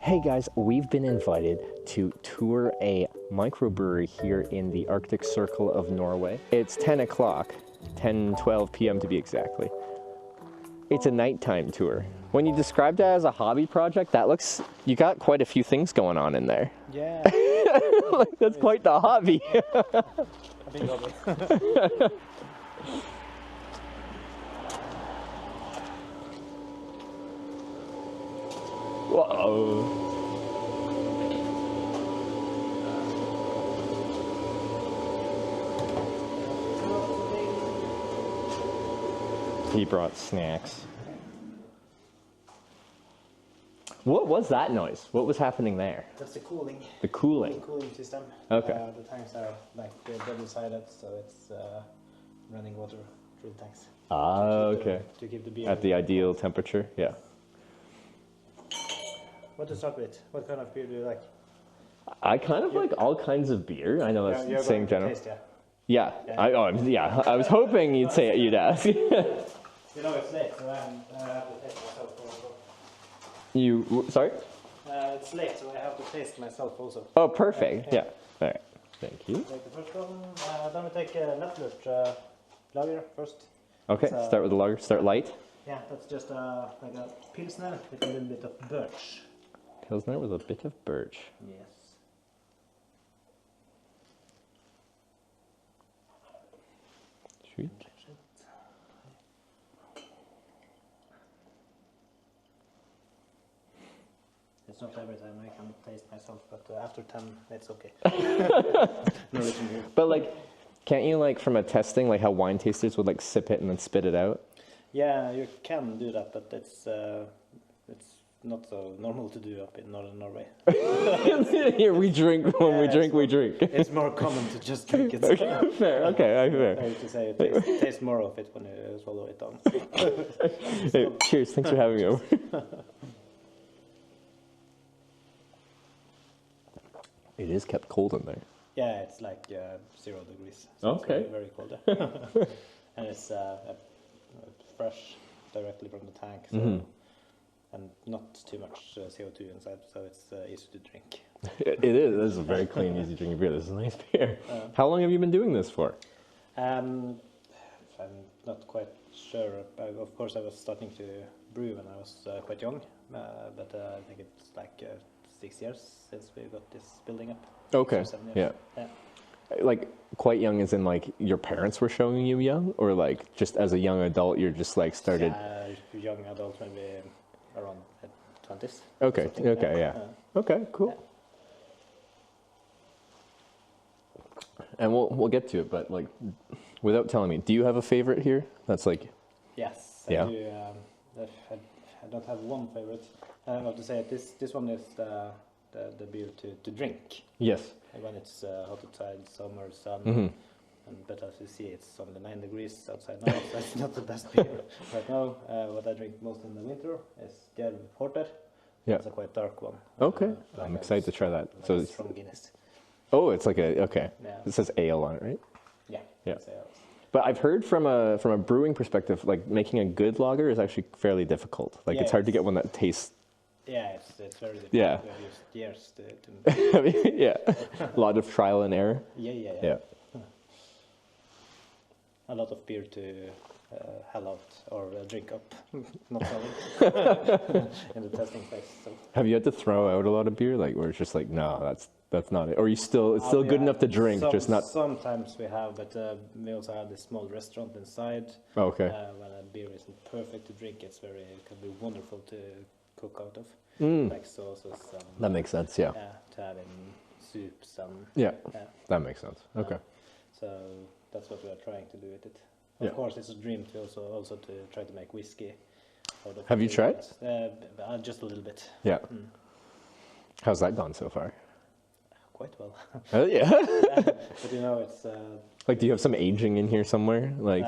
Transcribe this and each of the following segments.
Hey guys, we've been invited to tour a microbrewery here in the Arctic Circle of Norway. It's 10 o'clock, 10:12 p.m. to be exactly. It's a nighttime tour. When you described that as a hobby project, that looks, you got quite a few things going on in there. Yeah. Like, that's quite the hobby. A big hobby. Whoa. He brought snacks. What was that noise? What was happening there? That's the cooling. The cooling. Cooling system. Okay. The tanks are like double-sided, so it's running water through the tanks. Okay. To keep the beer At the ideal temperature, yeah. What to start with? What kind of beer do you like? I kind of like all kinds of beer. I know that's You're saying going to general. taste, yeah. Yeah. I was hoping you'd say it. You'd ask. You know it's late, so I have to taste myself also. Sorry? It's late, so I have to taste myself also. Oh, perfect. Yeah. All right. Thank you. Take the first one. Then we take Lakselv lager first. Okay. Start with the lager. Start light. Yeah, that's just like a pilsner with a little bit of birch. Pilsner with a bit of birch. Yes. Sweet. It's not every time I can taste myself, but after 10, it's okay. No reason here. But like, can't you like from a testing, like how wine tasters would like sip it and then spit it out? Yeah, you can do that, but it's not so normal to do up in Northern Norway. Here we drink when we drink, we drink. It's more common to just drink it. Okay, fair. Okay, fair. I used to say taste more of it when you swallow it down. Hey, cheers. Thanks for having me over. It is kept cold in there. Yeah, it's like 0 degrees. So Okay. It's very cold. And it's fresh directly from the tank. So, and not too much CO2 inside, so it's easy to drink. It is. This is a very clean, easy drinking beer. This is a nice beer. How long have you been doing this for? I'm not quite sure. Of course, I was starting to brew when I was quite young, but I think it's like 6 years since we got this building up. Okay. So 7 years. Yeah. Like quite young as in like your parents were showing you young, or like just as a young adult you're just like started? Young adult, maybe around 20s. Okay. Okay. Yeah. Okay. Cool. Yeah. And we'll get to it, but like, without telling me, do you have a favorite here? That's like. Yes. Yeah. I do. I don't have one favorite. I have to say this one is the beer to drink. Yes. When it's hot outside, summer, sun, but as you see, it's only 9 degrees outside now, so it's not the best beer right now. What I drink most in the winter is Reindeer Heart. Yeah. It's a quite dark one. Okay. Like I'm excited to try that. Like So it's from Guinness. Oh, it's like a okay. Yeah. It says ale on it, right? Yeah. Yeah. It's ale. But I've heard from a brewing perspective, like making a good lager is actually fairly difficult. Like Yeah, it's hard to get one that tastes. Yeah, it's very difficult. Yeah. We have used years to Yeah. A lot of trial and error. Yeah. A lot of beer to hell out or drink up, not selling in the testing phase. So. Have you had to throw out a lot of beer, like where it's just like, no, that's not it, or it's still good enough to drink, just not. Sometimes we have, but we also have this small restaurant inside. Oh, okay. When a beer isn't perfect to drink, it can be wonderful to cook out of, like sauces. That makes sense. Yeah. To have in soups and. Yeah. That makes sense. Okay. So that's what we are trying to do with it. Of course, it's a dream to also to try to make whiskey. Out of Have you tried? Just a little bit. Yeah. How's that gone so far? Quite well. Oh yeah. But you know, it's. Like, do you have some aging in here somewhere? Like.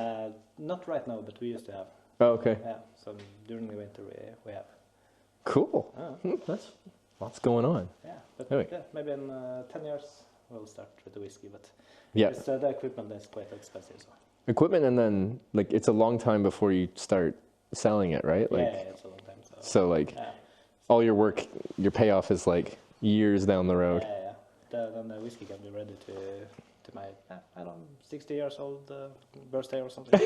Not right now, but we used to have. Oh, okay. Yeah. So during the winter we have. Cool. That's lots going on. Yeah, but Anyway. maybe in 10 years we'll start with the whiskey, but Yeah. the equipment is quite expensive. So. Equipment, and then like it's a long time before you start selling it, right? Like, Yeah, it's a long time. so like all your work, your payoff is like years down the road. Yeah. Then the whiskey can be ready to my, I don't know, 60 years old birthday or something.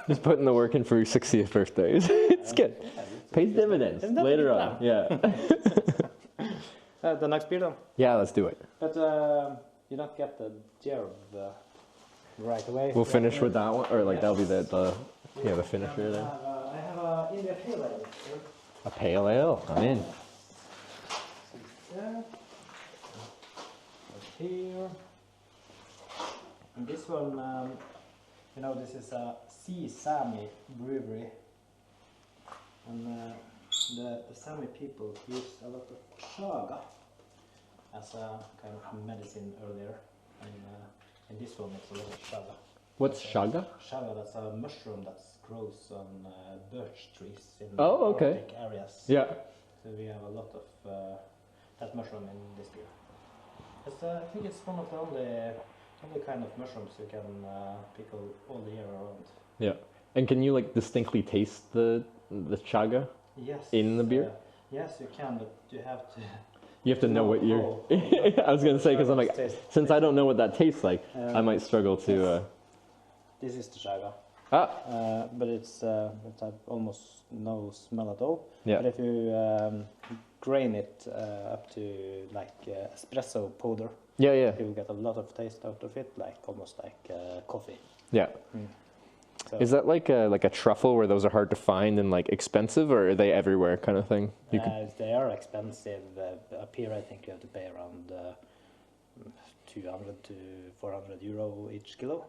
Just putting the work in for your 60th birthdays. It's good. Yeah, Pays dividends later on. Yeah. The next beer then. Yeah, let's do it. But you don't get the gerb right away. We'll finish with that one, or like that'll be the finisher there. I have a India Pale Ale here. A pale ale. I'm in. There. Here. And this one, this is a Sea Sami brewery. And the Sami people use a lot of chaga as a kind of medicine earlier. And in this one it's a lot of chaga. What's chaga? Chaga, that's a mushroom that grows on birch trees in Arctic areas. Yeah. So we have a lot of that mushroom in this beer. I think it's one of the only kind of mushrooms you can pickle all the year around. Yeah. And can you like distinctly taste the chaga? Yes. In the beer? Yes, you can, but you have to. You have to know what you're. I was gonna say because I'm like, since I don't know what that tastes like, I might struggle to. This is the chaga. Ah. But it's have almost no smell at all. Yeah. But if you grain it up to like espresso powder, Yeah. you will get a lot of taste out of it, like almost like coffee. Yeah. So So is that like a truffle where those are hard to find and like expensive, or are they everywhere kind of thing? they are expensive. Up here, I think you have to pay around 200 to 400 euro each kilo.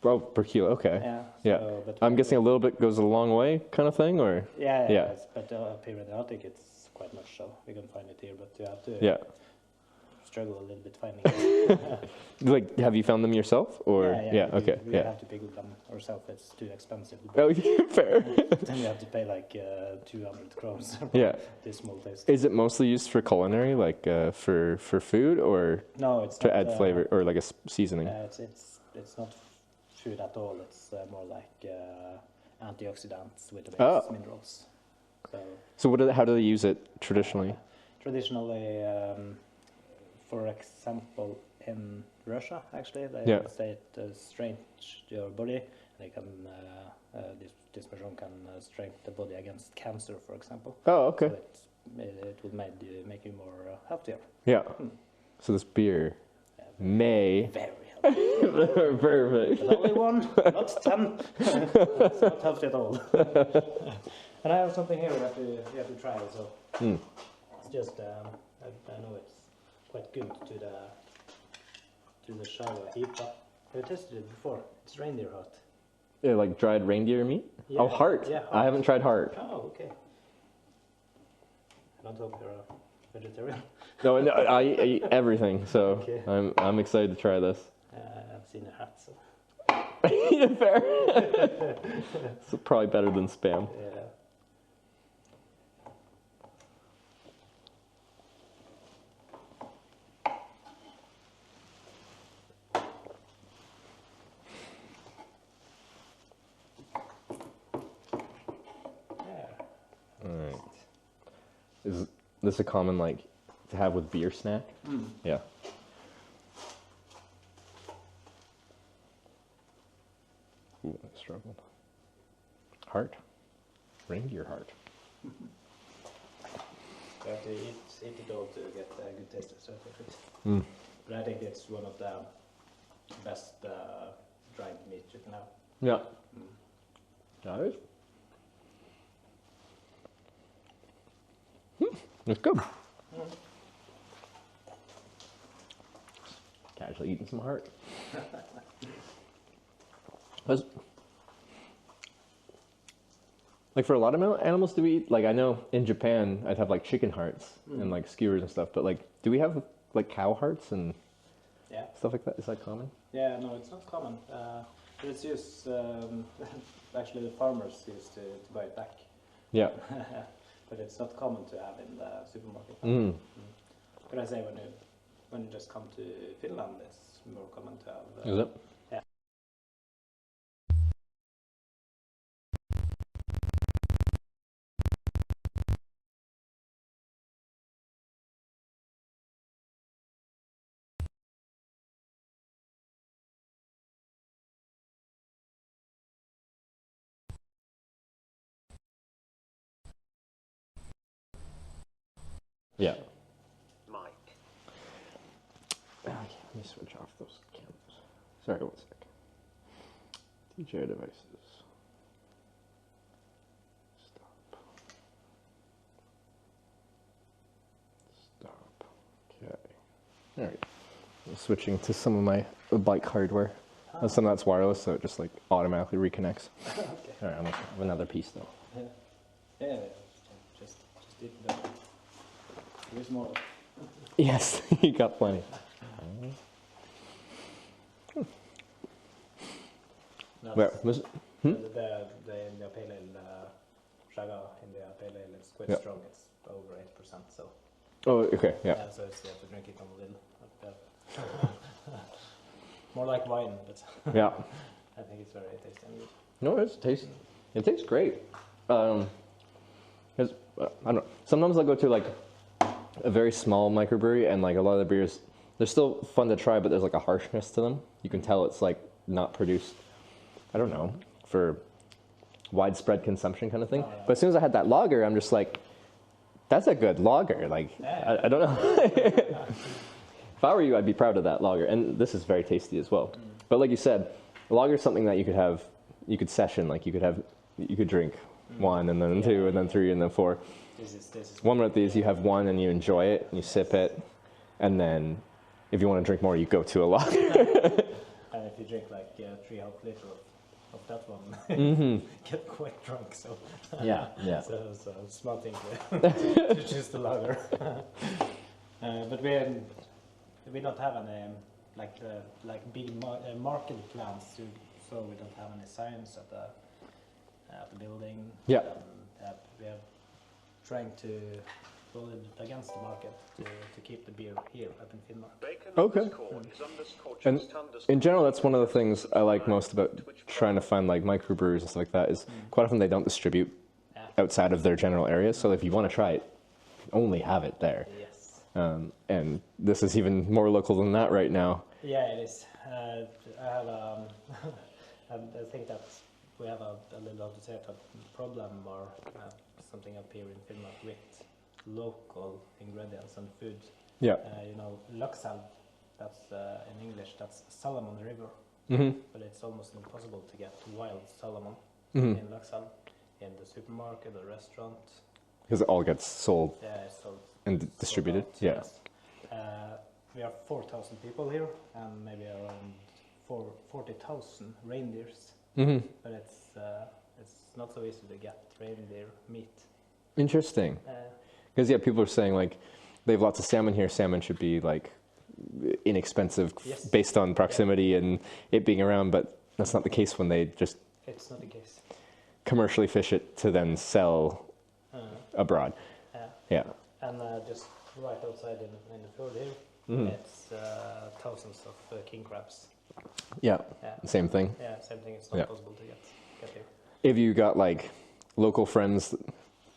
Oh, per kilo. Okay. Yeah. Yeah. But I'm guessing a little bit goes a long way, kind of thing, or. Yeah. Yeah. But up here in the Arctic, it's quite much so. We can find it here, but you have to Yeah. struggle a little bit finding it. Like, have you found them yourself, or? Okay. We have to pickle them ourselves. It's too expensive. Oh, fair. Then you have to pay like 200 crowns for Yeah. this small taste. Is it mostly used for culinary, like for food, or No, it's to not, add flavor, or like a seasoning? It's not food at all. It's more like antioxidants, vitamins, Oh. minerals. So how do they use it traditionally? Traditionally, for example, in Russia, actually, they Yeah. say it strengthens your body. They can this mushroom can strengthen the body against cancer, for example. Oh, okay. So it will make you more healthier. Yeah. So this beer may. Very healthy. Perfect. But only one, not 10. It's not healthy at all. And I have something here you have to try also. It's just I know it's quite good to the Shaga IPA. Have you tasted it before? It's Reindeer Heart. Yeah, like dried reindeer meat? Yeah, Oh, heart. yeah, I haven't tried heart. Oh, okay. I don't hope you're a vegetarian. No, I eat everything, so Okay. I'm excited to try this. I've seen a hat, so Fair. It's probably better than spam. yeah. Alright. Is this a common, like, to have with beer snack? Yeah. Ooh, I struggled. Heart. Reindeer heart. You have to eat it all to get a good taste of it. But I think it's one of the best dried meat you can have. Yeah. Nice. It's good. Casually eating some heart. Like for a lot of animals, do we eat? Like I know in Japan, I'd have like chicken hearts and like skewers and stuff. But like, do we have like cow hearts and stuff like that? Is that common? Yeah, no, it's not common. But it's used. Actually, the farmers used to buy it back. Yeah. But it's not common to have in the supermarket. But I say when you just come to Finland, it's more common to have. Is it? Yeah. Mike. Okay, let me switch off those cameras. Sorry, 1 sec. DJ devices. Stop. Stop. Okay. All right. I'm switching to some of my bike hardware. Some of that's wireless, so it just like automatically reconnects. Okay. All right, I'm gonna have another piece though. Yeah. Just eat that. Here's more. Yes, you got plenty. Where was it? The India Pale Ale, Jaga India Pale Ale is quite strong. It's over 8%. So. Oh, okay, yeah. So it's, you have to drink it on the will. More like wine, but Yeah. I think it's very tasty and good. No, it tastes great. 'Cause, I don't know. Sometimes I'll go to like a very small microbrewery, and like a lot of the beers, they're still fun to try, but there's like a harshness to them. You can tell it's like not produced, I don't know, for widespread consumption kind of thing. But as soon as I had that lager, I'm just like, that's a good lager. Like, I don't know. If I were you, I'd be proud of that lager. And this is very tasty as well. But like you said, a lager is something that you could have, you could session, like you could drink one and then two and then three and then four. This is One with these, you have one and you enjoy it, and you sip it, and then if you want to drink more, you go to a lager. And if you drink like 3.5 liters of that one, get quite drunk. So Yeah. so smart thing to choose the lager. But we don't have any big market plans, so we don't have any signs at the building. Yeah. We are trying to go against the market to keep the beer here up in Finnmark. Okay. And in general, that's one of the things I like most about trying to find like microbreweries and stuff like that is quite often they don't distribute outside of their general areas. So if you want to try it, you only have it there. Yes. And this is even more local than that right now. Yeah, it is. I have I think that we have a little, how to say it, a problem or something up here in Finnmark with local ingredients and food. Yeah. Lakselv, that's in English, that's salmon river. But it's almost impossible to get wild salmon in Lakselv, in the supermarket or restaurant. Because it all gets sold. Yeah, it's sold. And distributed. Out, yes. We are 4,000 people here, and maybe around 40,000 reindeers. But it's not so easy to get reindeer meat. Interesting. Because people are saying like they have lots of salmon here. Salmon should be like inexpensive based on proximity and it being around, but that's not the case when they just. It's not the case. Commercially fish it to then sell abroad. Yeah. And just right outside in the field here, it's thousands of king crabs. Yeah. Same thing. Yeah, same thing. It's not possible to get here. If you got like local friends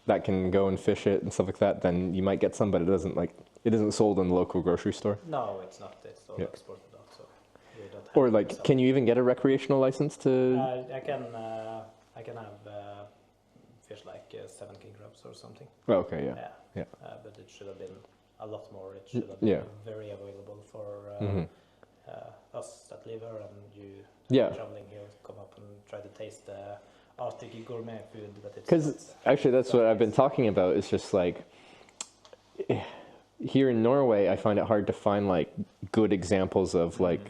that can go and fish it and stuff like that, then you might get some, but it isn't sold in the local grocery store. No, it's not. It's all exported out, so we don't have. Or like, can you even get a recreational license to? I can have fish like 7 king crabs or something. Oh, okay, yeah. But it should have been a lot more. It should have been very available for us that live here and you traveling here to come up and try to taste the Arctic gourmet food. Because actually that's what I've been talking about. It's just like here in Norway, I find it hard to find like good examples of like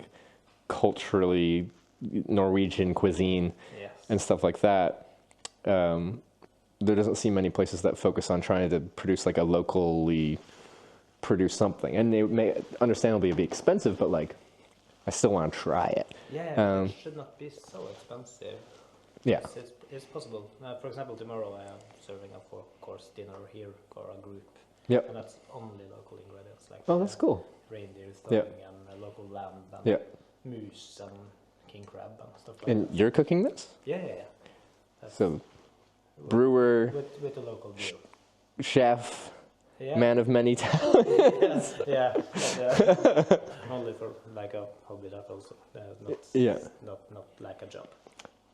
culturally Norwegian cuisine and stuff like that. There doesn't seem many places that focus on trying to produce like a locally produced something, and they may understandably be expensive, but like I still want to try it. Yeah, it should not be so expensive. Yeah, it's possible. For example, tomorrow I am serving a 4-course dinner here for a group. Yep. And that's only local ingredients like that's cool. Reindeer stuffing and local lamb and moose and king crab and stuff like that. And you're cooking this? Yeah. So, brewer, with a local brewer, chef, man of many talents. Only for like a hobby, that also not like a job.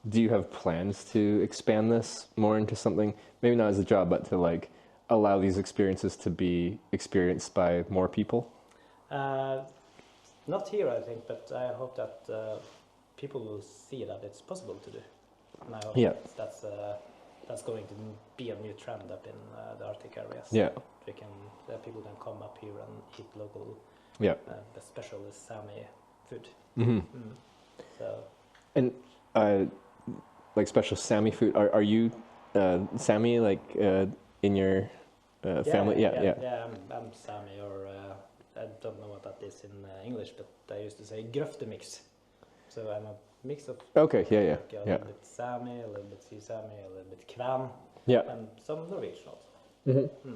Do you have plans to expand this more into something, maybe not as a job, but to like allow these experiences to be experienced by more people? Not here, I think, but I hope that people will see that it's possible to do. And I hope that's going to be a new trend up in the Arctic areas. Yeah. People can come up here and eat local, especially Sami food. Mm-hmm. So. And like special Sami food. Are you Sami like in your family? Yeah. I'm Sami, or I don't know what that is in English, but I used to say grøftemix. So I'm a mix of. Okay. Yeah. Like a little bit Sami, a little bit Sea Sami, a little bit Kvam. Yeah. And some Norwegian also. Mm-hmm.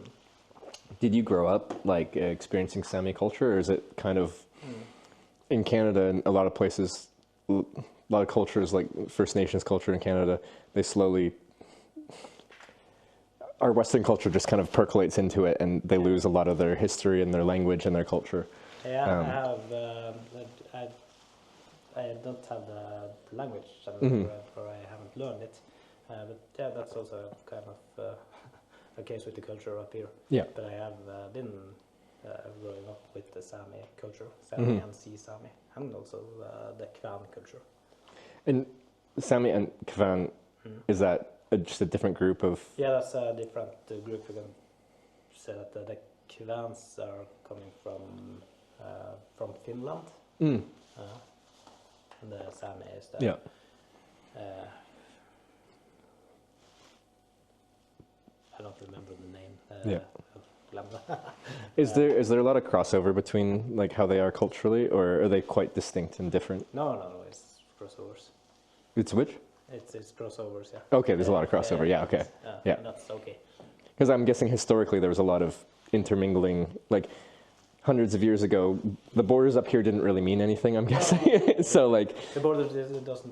Did you grow up like experiencing Sami culture, or is it kind of in Canada and a lot of places? A lot of cultures, like First Nations culture in Canada, they slowly, our Western culture just kind of percolates into it, and they lose a lot of their history and their language and their culture. Yeah, I don't have the language, or I haven't learned it. But yeah, that's also kind of a case with the culture up here. Yeah. But I have been growing up with the Sami culture, Sami and Sea Sami, and also the Kvam culture. And Sami and Kvam, is that just a different group of? Yeah, that's a different group. You can say that the Kvams are coming from Finland, and the Sami is the I don't remember the name. Is there a lot of crossover between like how they are culturally, or are they quite distinct and different? No, it's crossovers. It's which? It's crossovers, yeah. Okay, there's a lot of crossover. Yeah, okay. Yeah. That's okay. Because I'm guessing historically there was a lot of intermingling, like hundreds of years ago. The borders up here didn't really mean anything, I'm guessing. So like the border did not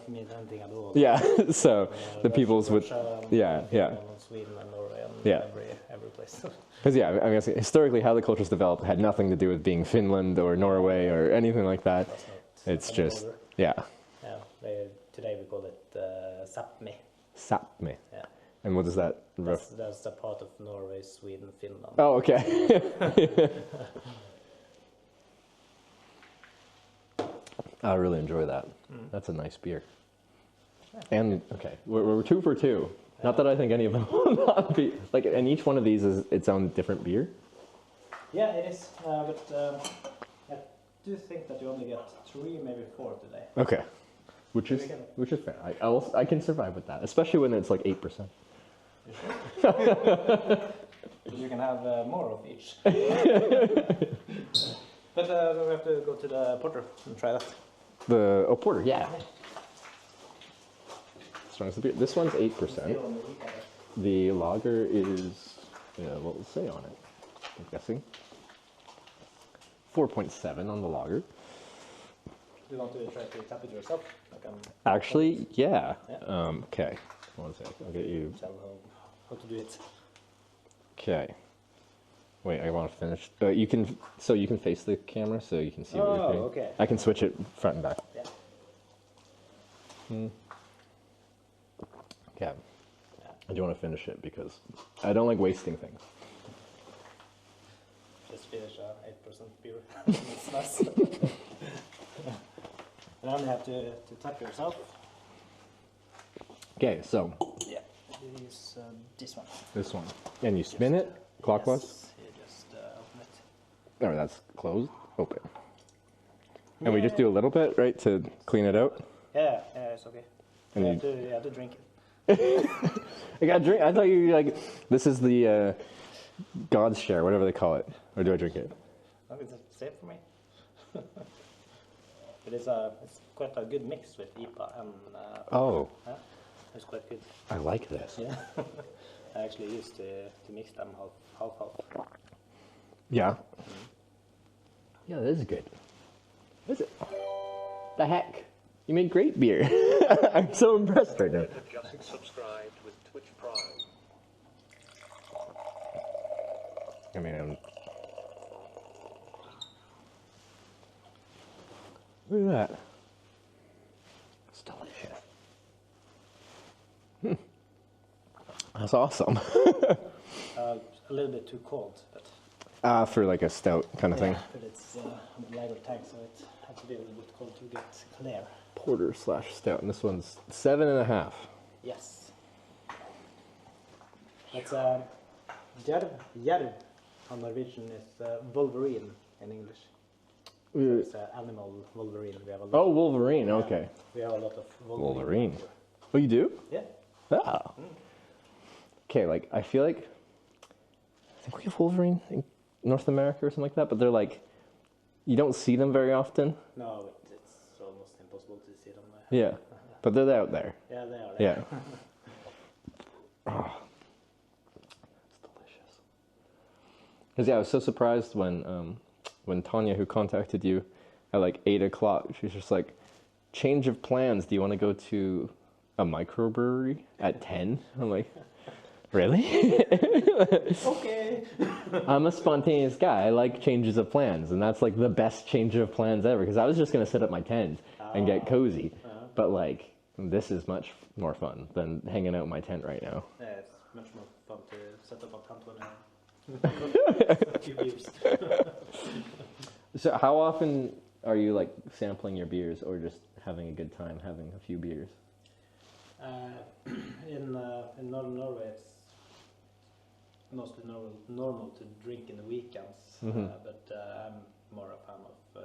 mean anything at all. Yeah. So the peoples would, Sweden and Norway and every place. Because I'm guessing historically how the cultures developed had nothing to do with being Finland or Norway or anything like that. It's just border. Yeah. Today we call it Sápmi. Sápmi. Yeah. And what is that? That's a part of Norway, Sweden, Finland. Oh, okay. I really enjoy that. That's a nice beer. And okay, we're 2 for 2. Not that I think any of them will not be like, and each one of these is its own different beer. Yeah, it is. But I do think that you only get 3, maybe 4 today. Okay, which is fair. I can survive with that, especially when it's like 8%. You sure? You can have more of each. But we have to go to the porter and try that. The porter, yeah. Strongest beer. This one's 8%. The lager is, what will it say on it? I'm guessing 4.7 on the lager. Do you want to try to tap it yourself? Actually, yeah. Okay. One sec. I'll get you. Tell how to do it. Okay. Wait, I want to finish. You can face the camera so you can see what you're doing. Okay. I can switch it front and back. Yeah. Okay. I do want to finish it because I don't like wasting things. Just finish a 8% beer. It's nice. And then you have to tap yourself. Okay, so. Yeah. Use this one. This one. And you spin it clockwise? Yes, you just open it. Oh, that's closed. Open. And we just do a little bit, right, to clean it out? Yeah, it's okay. And you have to drink it. I got to drink. I thought you were like, this is the God's share, whatever they call it. Or do I drink it? No, it's safe for me. But it's quite a good mix with IPA and. It's quite good. I like this. Yeah. I actually used to mix them half. Yeah. Yeah, this is good. What is it? The heck? You made great beer. I'm so impressed right now. Just subscribed with Twitch Prime. I mean, look at that. It's delicious. That's awesome. A little bit too cold, but For like a stout kind of thing. but it's a lighter tank, so it has to be a little bit cold to get clear. Porter / stout, and this one's 7.5. Yes. That's Jerv on Norwegian is Wolverine in English. So it's animal Wolverine. We have a lot. Oh, Wolverine. Okay. We have a lot of Wolverine. Oh, you do? Yeah. Ah. Okay, like I feel like I think we have Wolverine in North America or something like that, but they're like you don't see them very often. No, it's almost impossible to see them. Yeah, but they're out there. Yeah, they are. Yeah. Oh, it's delicious. Because yeah, I was so surprised when Tanya, who contacted you at like 8 o'clock, she's just like, change of plans. Do you want to go to a microbrewery at 10? I'm like, really? Okay. I'm a spontaneous guy. I like changes of plans, and that's like the best change of plans ever. Because I was just gonna sit at my tent and get cozy, but like this is much more fun than hanging out in my tent right now. Yeah, it's much more fun to set up a tent when a few beers. So how often are you like sampling your beers, or just having a good time having a few beers? In Northern Norway, it's mostly normal to drink in the weekends, but I'm more a fan of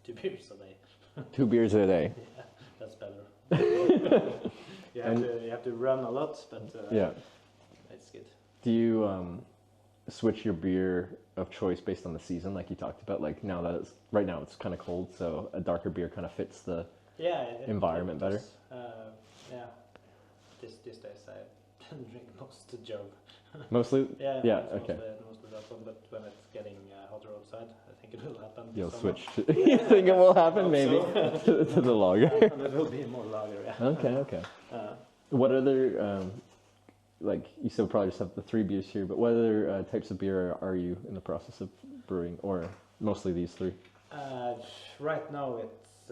2 beers a day. 2 beers a day. Yeah, that's better. you have to run a lot, but Yeah. it's good. Do you switch your beer of choice based on the season, like you talked about? Like now that right now it's kind of cold, so a darker beer kind of fits the environment better. Yeah, these days I drink most Joe. Mostly. Yeah. Okay. Mostly that one, but when it's getting hotter outside, I think it will happen. You'll somewhat. switch. You think it will happen, Hope maybe, so. to the lager. And it will be more lager. Yeah. Okay. What other like you said, probably just have the 3 beers here, but what other types of beer are you in the process of brewing, or mostly these 3? Right now it's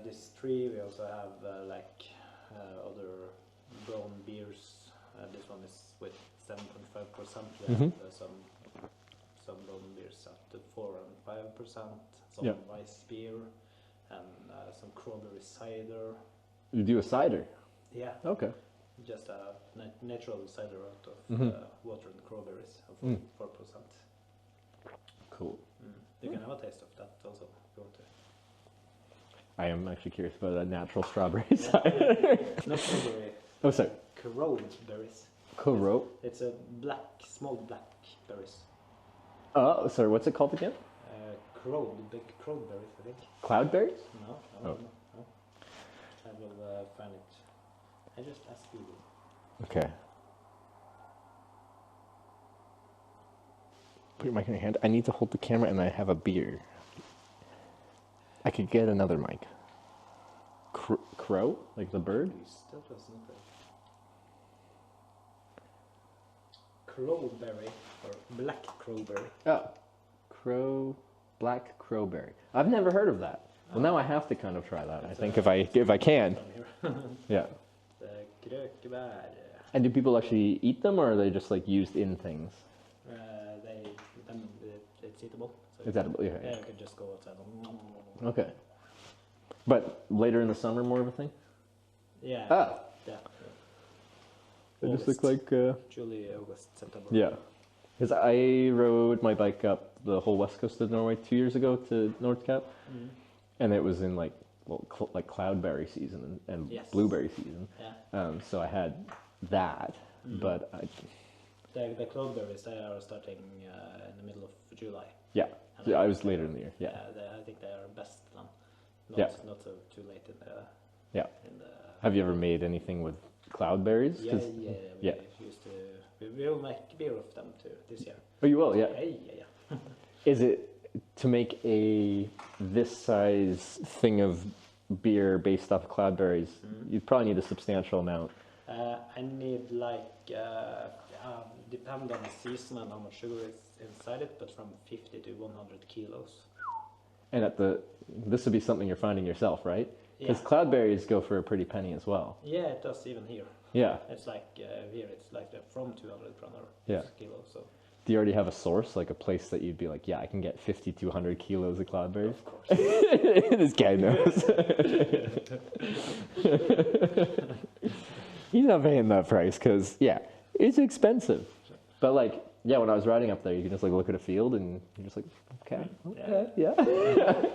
this 3. We also have other brown beers. This one is with 7.5%. We have some brown beers up to 4 and 5%. Some rice beer and some cranberry cider. You do a cider? Yeah. Okay. Just a natural cider out of water and cranberries of 4%. Cool. You can have a taste of that also if you want to. I am actually curious about a natural strawberry cider. Not strawberry. Oh, sorry. Crowberries. It's a small black berries. Oh, sorry. What's it called again? Big crowberries, I think. Cloudberries? No. I will find it. I just asked Google. Okay. Put your mic in your hand. I need to hold the camera, and I have a beer. I could get another mic. Crow? Like the bird? That was not a crowberry or black crowberry. Oh, black crowberry. I've never heard of that. Well, now I have to kind of try that. I think if I can. Yeah. The grøkebær. And do people actually eat them, or are they just like used in things? It's eatable. So It's edible. Yeah. you can just go outside. Okay. But later in the summer, more of a thing. Yeah. Yeah. They just look like. July, August, September. Yeah. Because I rode my bike up the whole west coast of Norway 2 years ago to Nordkapp, and it was in like cloudberry season and blueberry season. Yeah. So I had that, but the cloudberries, they are starting in the middle of July. Yeah. And I was later in the year. Yeah. I think they are best then. Not so too late in the. Yeah. In the. Have you ever made anything with cloudberries? Yeah. We used to. We will make beer of them too this year. Oh, you will, yeah. Yeah. Is it to make this size thing of beer based off cloudberries? You'd probably need a substantial amount. I need depend on the season and how much sugar is inside it, but from 50 to 100 kilos. And this would be something you're finding yourself, right? Because cloudberries go for a pretty penny as well. Yeah, it does even here. Yeah. It's like here, it's like from 200 kroner Yeah. kilo. So Do you already have a source, like a place that you'd be like, yeah, I can get 50 to 100 kilos of cloudberries? of course, This guy knows. He's not paying that price because, yeah, it's expensive. But like, yeah, when I was riding up there, you can just like look at a field and you're just like, okay, yeah.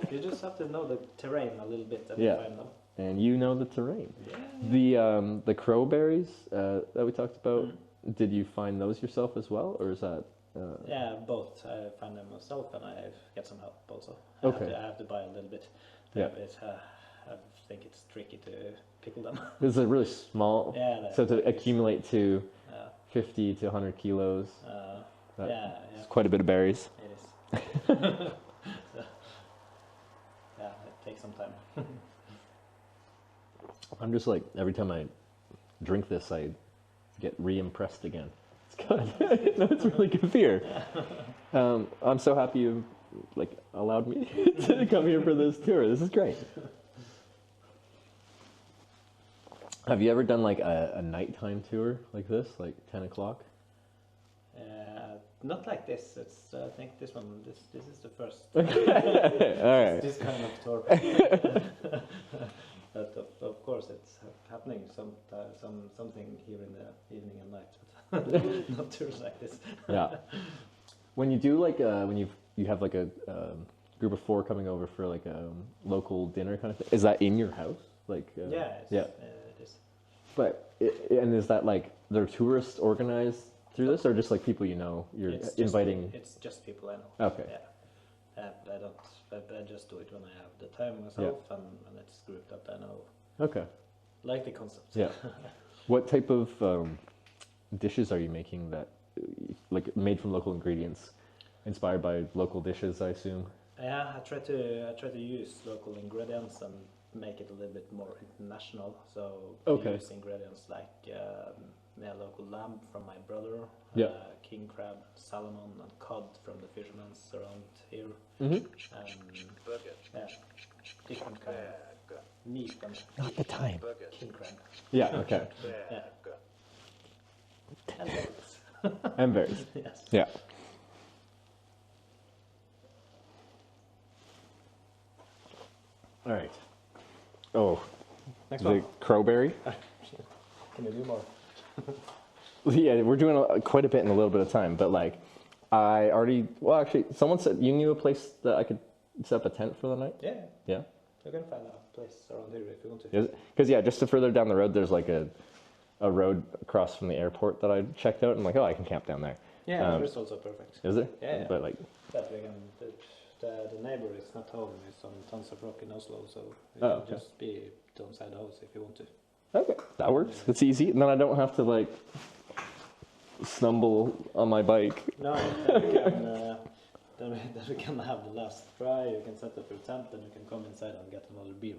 you just have to know the terrain a little bit and Yeah. find them. And you know the terrain. Yeah. The crowberries that we talked about, did you find those yourself as well, or is that? Yeah, both. I find them myself, and I get some help also. Okay. I have to buy a little bit. Yeah. I think it's tricky to pickle them. This is really small. Yeah. So to accumulate to Uh, 50 to 100 kilos, that- yeah. it's quite a bit of berries. It is. So, yeah, it takes some time. I'm just like, every time I drink this, I get re-impressed again. It's good. No, it's really good beer. I'm so happy you like allowed me to come here for this tour. This is great. Have you ever done like a nighttime tour like this, like 10 o'clock? Not like this. It's I think this one. This is the first. All right. This kind of tour. But of course, it's happening something here in the evening and night, but not tours like this. Yeah. When you do like when you have like a group of 4 coming over for like a local dinner kind of thing, is that in your house? Like Yeah. yeah. It is. But and is that like they're tourists organized through this, or just like people you know you're inviting? It's just people I know. Okay. Yeah. I don't. I just do it when I have the time myself, and it's a group that I know. Okay. Like the concept. Yeah. What type of dishes are you making that, like, made from local ingredients, inspired by local dishes, I assume? Yeah, I try to use local ingredients and make it a little bit more international. So Okay. use ingredients like local lamb from my brother, Yeah. king crab, salmon, and cod from the fishermen around here. Mm-hmm. Burger. Yeah, different kind of meat and Not the time. Burger. king crab. Yeah. Okay. Burger. And berries. And berries. Yes. Yeah. All right. Oh, Next the one. crowberry. Can you do more? Yeah, we're doing quite a bit in a little bit of time, but like, I already. Well, actually, someone said you knew a place that I could set up a tent for the night. Yeah. Yeah. You can find a place around here if you want to. Because yeah, just further down the road, there's like a road across from the airport that I checked out, and I'm like, oh, I can camp down there. Yeah, it's also perfect. Is there? Yeah. But like, That we can. The neighbor is not home. He's on Tons of Rock in Oslo, so you Oh, can okay. just be outside the house if you want to. okay, that works. It's easy, and then I don't have to like stumble on my bike. No, then we can have the last try. You can set up your tent, and you can come inside and get another beer.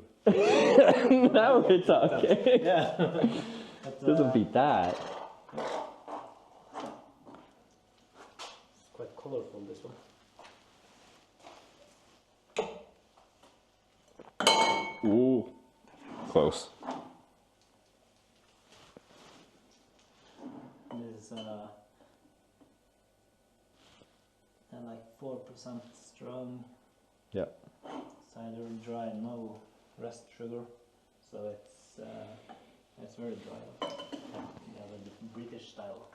Now we're talking. Yeah. But, Doesn't beat that. It's quite colorful, this one. Ooh, close. This is like 4% strong. Yeah. Cider dry, no rest sugar, so it's very dry. Yeah, the British style,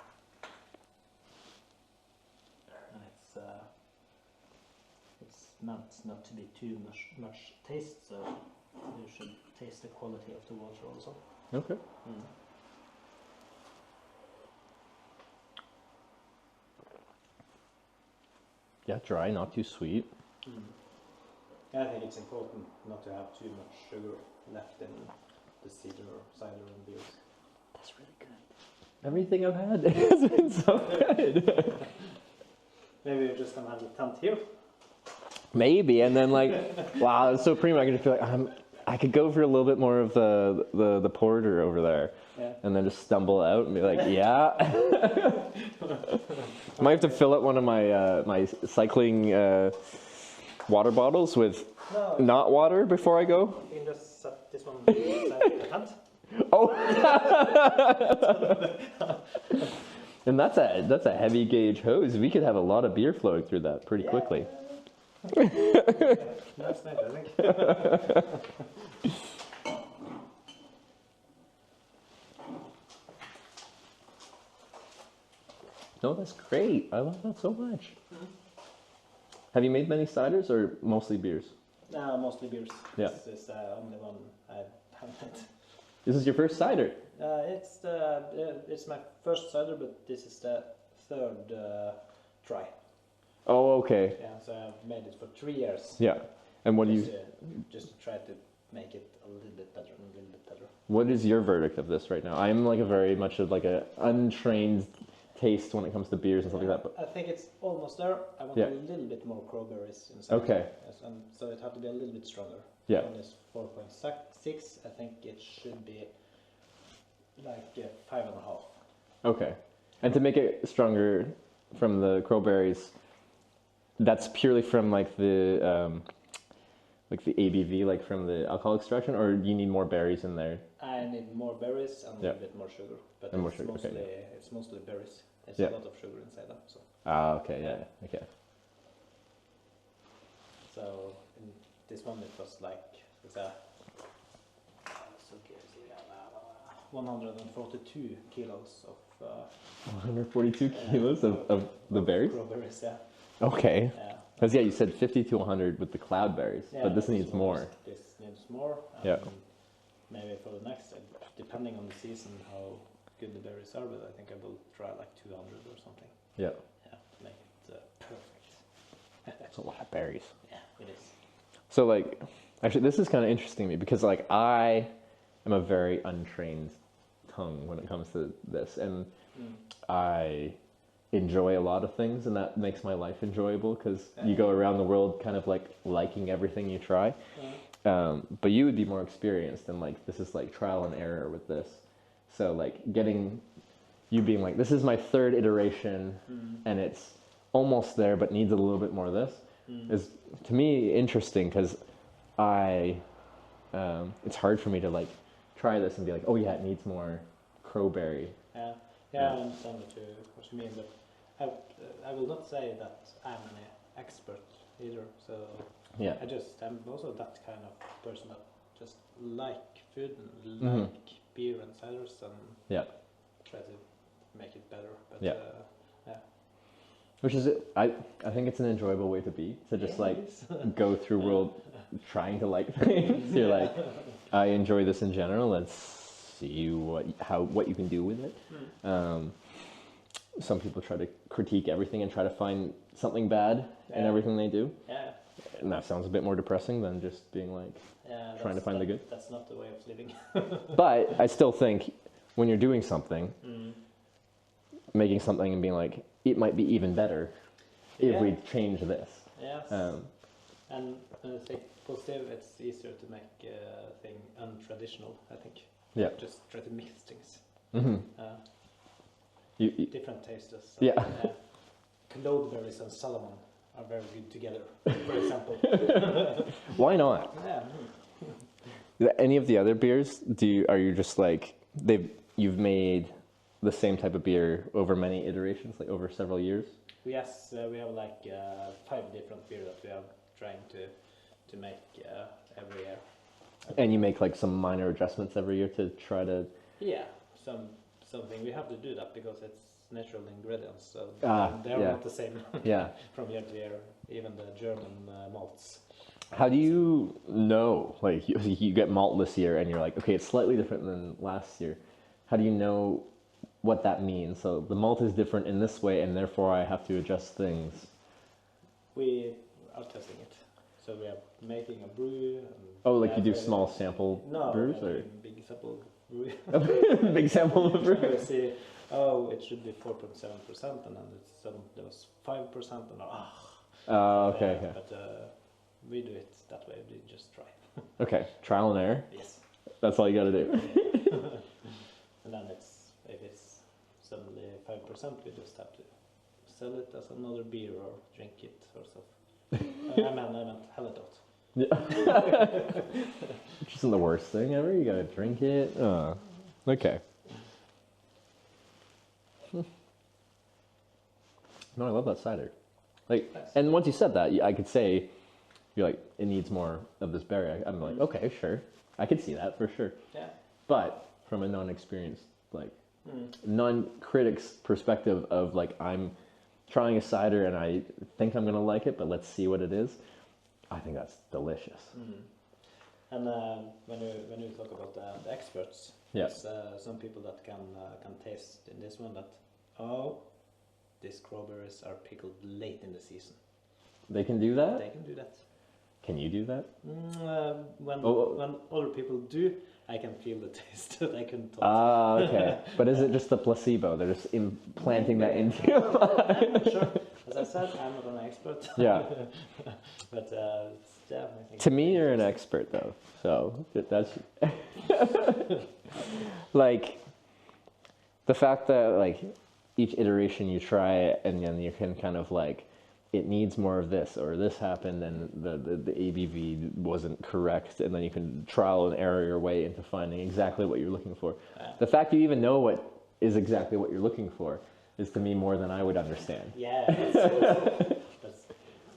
and it's meant not to be too much taste, so you should taste the quality of the water also. Okay. Yeah, dry, not too sweet. I think it's important not to have too much sugar left in the cider and beers. That's really good. Everything I've had has been so good. Maybe you're just gonna have the tent here. Maybe, and then like, wow, it's so premium. I could just feel like I could go for a little bit more of the porter over there, Yeah. and then just stumble out and be like, yeah. I might have to fill up one of my my cycling water bottles with No, not water before I go. you can just set this one inside the tent. Oh, and that's a heavy gauge hose. We could have a lot of beer flowing through that pretty quickly. That's nice, I think. No, that's great. I love that so much. Have you made many ciders or mostly beers? No, mostly beers. Yeah. This is only one I haven't. This is your first cider. It's my first cider, but this is the third try. Oh, okay. Yeah, so I've made it for 3 years. Yeah. And what do you? Just to try to make it a little bit better and a little bit better. What is your verdict of this right now? I'm like a very much of like a untrained taste when it comes to beers and stuff like that. But I think it's almost there. I want Yeah. a little bit more crowberries inside. Okay. Yes, and so it had to be a little bit stronger. Yeah. One is 4.6. I think it should be like 5.5. okay. And to make it stronger from the crowberries, that's purely from like the ABV, like from the alcohol extraction, or do you need more berries in there? I need more berries and a Yeah. little bit more sugar, but And more it's sugar, okay, mostly it's mostly berries. There's Yeah. a lot of sugar inside them, so Ah, okay, yeah, okay. so in this one it was like it's a 142 kilos of 142 kilos of the berries? strawberries. Yeah, Okay. yeah. Because yeah, you said 50 to 100 with the cloudberries, Yeah, but this needs more. This needs more. Yeah. Maybe for the next, depending on the season, how good the berries are, but I think I will try like 200 or something. Yeah. Yeah, to make it perfect. That's a lot of berries. Yeah, it is. So like, actually, this is kind of interesting to me because like I am a very untrained tongue when it comes to this, and I enjoy a lot of things, and that makes my life enjoyable because you go around the world kind of like liking everything you try. But you would be more experienced, and like this is like trial and error with this. So like getting you being like, this is my third iteration, and it's almost there, but needs a little bit more of this, is to me interesting because it's hard for me to like try this and be like, oh yeah, it needs more crowberry. Yeah, I understand what you mean, but I will not say that I'm an expert either. So Yeah. I'm also that kind of person that just like food and like beer and ciders and Yeah. try to make it better. But Yeah. yeah. Which is, I think it's an enjoyable way to be, to just like go through world trying to like things. You're like, I enjoy this in general. Let's see what you can do with it. Some people try to critique everything and try to find something bad in everything they do. Yeah. And that sounds a bit more depressing than just being like trying to find the good. That's not the way of living. But I still think when you're doing something, making something and being like, it might be even better if we change this. Yes. And when I say positive, it's easier to make a thing untraditional, I think. Yeah. Just try to mix things. Different tastes. Yeah. Cloudberries and salmon are very good together, for example. Why not? Yeah. Any of the other beers, are you just like, you've made the same type of beer over many iterations, like over several years? Yes, we have like 5 different beer that we are trying to make every year. And you make like some minor adjustments every year to try to... Yeah, something. We have to do that because it's natural ingredients, so they're not the same from year to year, even the German malts. How do you know, like you get malt this year and you're like, okay, it's slightly different than last year. How do you know what that means? So the malt is different in this way and therefore I have to adjust things. We are testing it. So we are making a brew. Oh, like you do small sample brews? Or big sample brew. Big sample of brew? We see, it should be 4.7%, and then there was 5%, and okay. But we do it that way. We just try. Okay, trial and error. Yes. That's all you got to do. And then if it's suddenly 5%, we just have to sell it as another beer or drink it or stuff. I meant hell it out. Which isn't the worst thing ever. You gotta drink it. Okay. No, I love that cider. Like, and once you said that, I could say, you're like, it needs more of this berry. I'm like, okay, sure. I could see that for sure. Yeah. But from a non-experienced, like, non-critic's perspective of like, I'm trying a cider and I think I'm gonna like it, but let's see what it is. I think that's delicious. And when you talk about the experts, Yes. there's some people that can taste in this one that these strawberries are pickled late in the season. They can do that? They can do that. Can you do that? When other people do, I can feel the taste that I can taste. Ah, okay. But is it just the placebo? They're just implanting that into you? I'm not sure. As I said, I'm not an expert. Yeah. But yeah, I think. To me, you're an expert, though. So that's like the fact that like each iteration you try it, and then you can kind of like, it needs more of this, or this happened and the ABV wasn't correct, and then you can trial and error your way into finding exactly what you're looking for. The fact you even know what is exactly what you're looking for is to me more than I would understand. Yeah,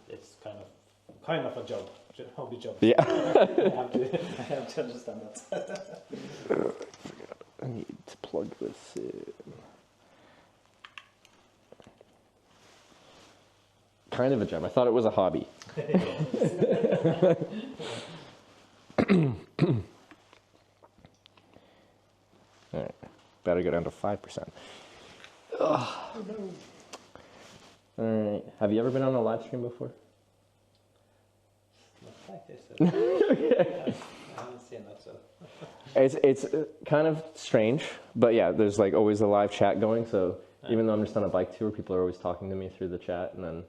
it's kind of a job, hobby job. Yeah. I have to understand that. I need to plug this in. Kind of a gem. I thought it was a hobby. All right, better go down to 5%. All right. Have you ever been on a live stream before? Not like this. I haven't seen that, so. It's kind of strange, but yeah, there's like always a live chat going, so even though I'm just on a bike tour, people are always talking to me through the chat, and then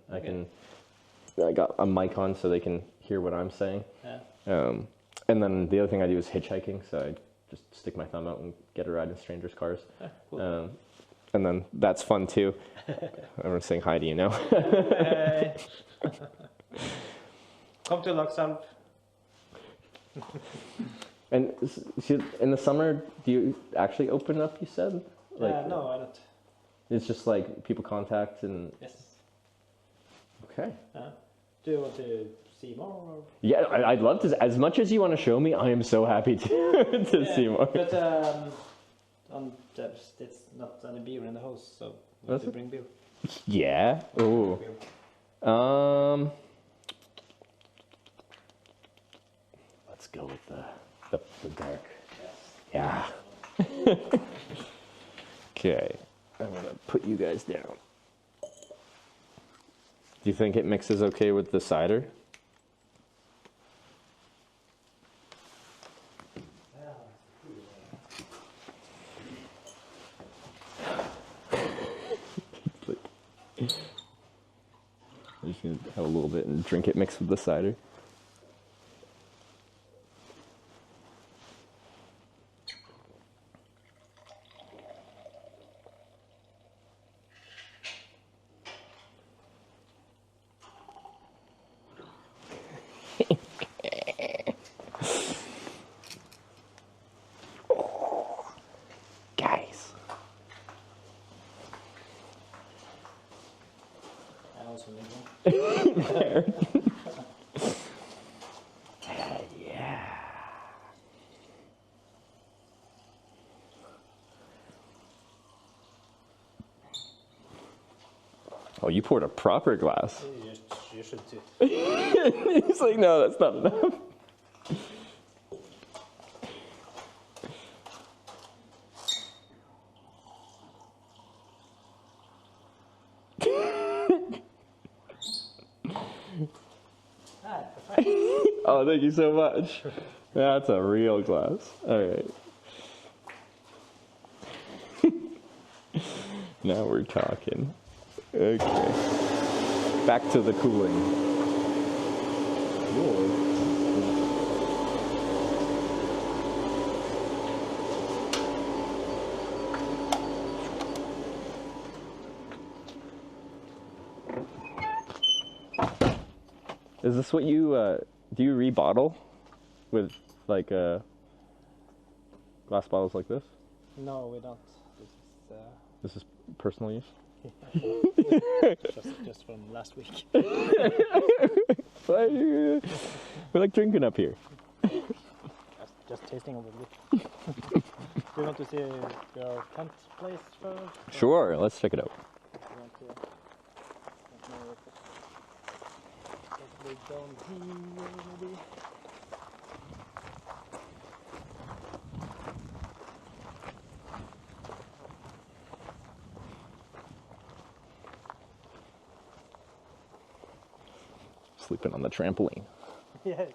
I got a mic on so they can hear what I'm saying. Yeah. And then the other thing I do is hitchhiking, so I just stick my thumb out and get a ride in strangers' cars. Cool. And then that's fun too. Everyone's saying hi to you now. Hey. Come to Lakselv. And in the summer, do you actually open up, you said? Like, No, I don't. It's just like people contact and... Yes. Okay. Do you want to see more? Or? Yeah, I'd love to. As much as you want to show me, I am so happy to see more. But it's not any beer in the house, so we have to bring beer. Yeah. Ooh. Let's go with the dark. Yes. Yeah. Okay. I'm gonna put you guys down. Do you think it mixes okay with the cider? I'm just gonna have a little bit and drink it mixed with the cider. Guys. I also need one. There. Yeah. Oh, you poured a proper glass. You should too. He's like, no, that's not enough. Oh, thank you so much. That's a real glass. All right. Now we're talking. Okay. Back to the cooling. Whoa. Is this what you Do you rebottle with like glass bottles like this? No, we don't. This is personal use. Just from last week. We like drinking up here. Just tasting a little bit. Do you want to see your tent place first? Sure, let's check it out. You want to down here maybe? Sleeping on the trampoline. Yeah.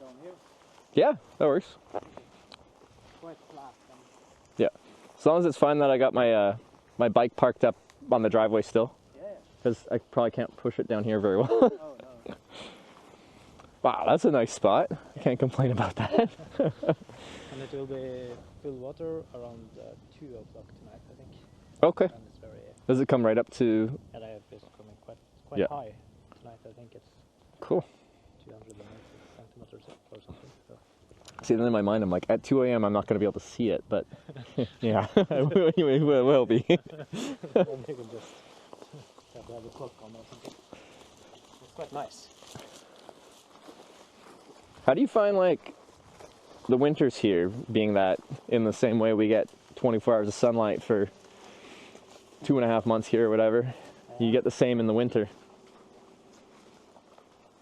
Down here, Yeah, that works. quite flat. And Yeah, as long as it's fine that I got my my bike parked up on the driveway still, yeah. because I probably can't push it down here very well. Oh no. Wow, that's a nice spot. I can't complain about that. And it will be full water around 2 o'clock tonight, I think. Okay. And it's very. Does it come right up to? And I it's coming quite Yeah. high tonight. I think it's Cool. 280 centimeters or something. So. See, then in my mind, I'm like, at 2 a.m. I'm not going to be able to see it, but yeah, it will be. Then you can just have to have the clock on or something. It's quite nice. How do you find like the winters here, being that in the same way we get 24 hours of sunlight for 2.5 months here or whatever, you get the same in the winter?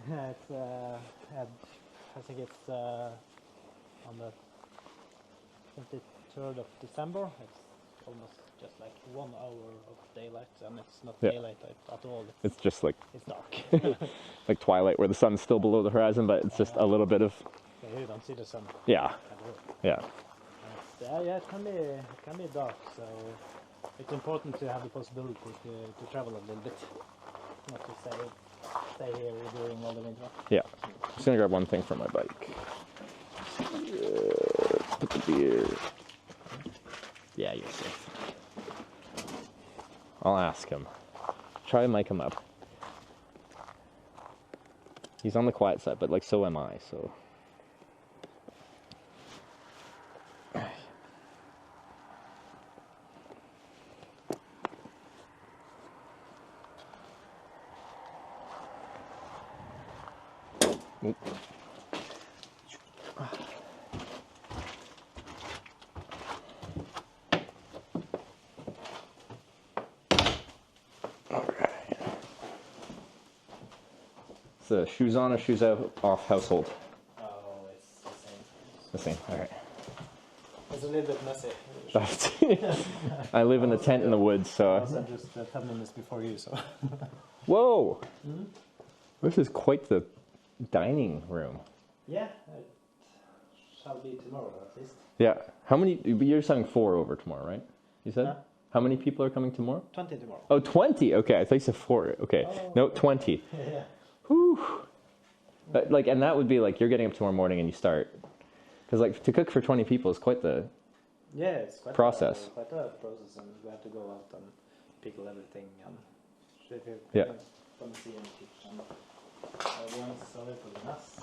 It's I think it's on the 23rd of December. It's almost just like 1 hour of daylight, and it's not Yeah. daylight at all. It's just like It's dark. twilight where the sun's still below the horizon, but it's just a little bit of, So you don't see the sun yeah, at all. yeah. Yeah, it can be dark, so it's important to have the possibility to travel a little bit, not to stay here during all the winter. Yeah. Just gonna grab one thing from my bike. Put the beer. Yeah, you're safe. I'll ask him. Try to mic him up. He's on the quiet side, but like so am I, so. Oop. All right. It's a shoes on or shoes off household. Oh, it's the same. The same. All right. It's a little bit messy. I live in a tent in the woods, so. I'm just 10 minutes before you, so. Whoa! This is quite the dining room. Yeah, it shall be tomorrow at least. Yeah. How many? You're saying 4 over tomorrow, right? You said? Huh? How many people are coming tomorrow? 20 tomorrow. Oh, 20. Okay, I thought you said 4. Okay. Oh. No, 20. Yeah. Whew. But, like, and that would be like you're getting up tomorrow morning and you start. Because, like, to cook for 20 people is quite the. Yeah, it's quite Process. quite a process, and we have to go out and pickle everything and Yeah. Come see in the kitchen. Everyone's sorry for the mess.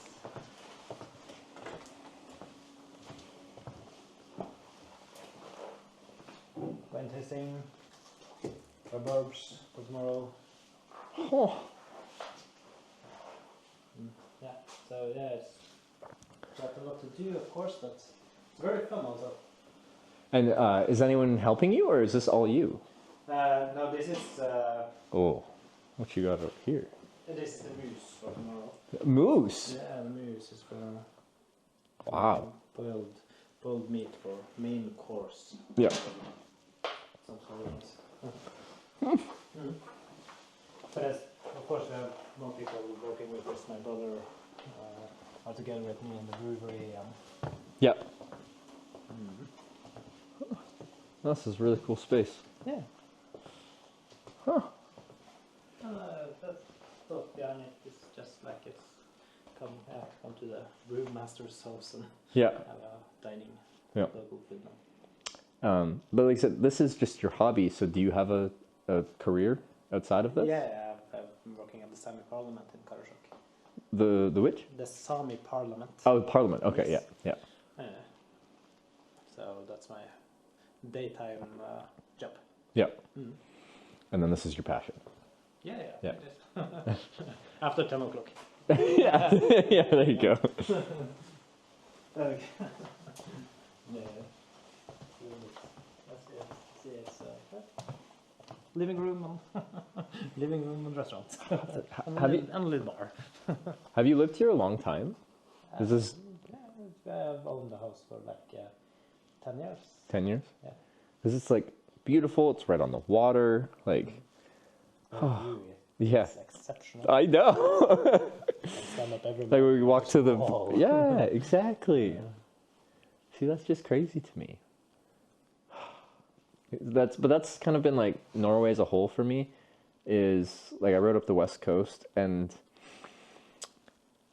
Wine tasting, herbs for tomorrow. Oh. Yeah, so yeah, it's got a lot to do, of course, but it's very fun also. And is anyone helping you, or is this all you? No, this is Oh, what you got over here? this is the moose for tomorrow. Moose. Yeah, the moose is for Wow. boiled meat for main course. Yeah. Some sort of But as, of course, we have more people working with us. My brother are together with me in the brewery. Yeah. This is really cool space. Yeah. Huh. The thought behind it is just like it's come to the brewmaster's house and Yeah. have a dining Yeah. local food now. But like I said, this is just your hobby. So do you have a career outside of this? Yeah, I've been working at the Sami Parliament in Karasjok. The which? The Sami Parliament. Oh, Parliament. Okay, Yes. yeah. So that's my daytime job. Yeah. Mm. And then this is your passion. Yeah. Yeah. It is. After 10 o'clock. Yeah. Yeah, there you go. Okay. Yeah. See, it's living room and restaurant. Have you and a little bar. have you lived here a long time? Is this I've owned the house for like 10 years. 10 years? Yeah. Because it's like beautiful. It's right on the water. Like, yeah. It's exceptional. I know. I stand up every Like morning. we walk to the Whoa. yeah, exactly. Yeah. See, that's just crazy to me. That's kind of been like Norway as a whole for me. Is like I rode up the west coast and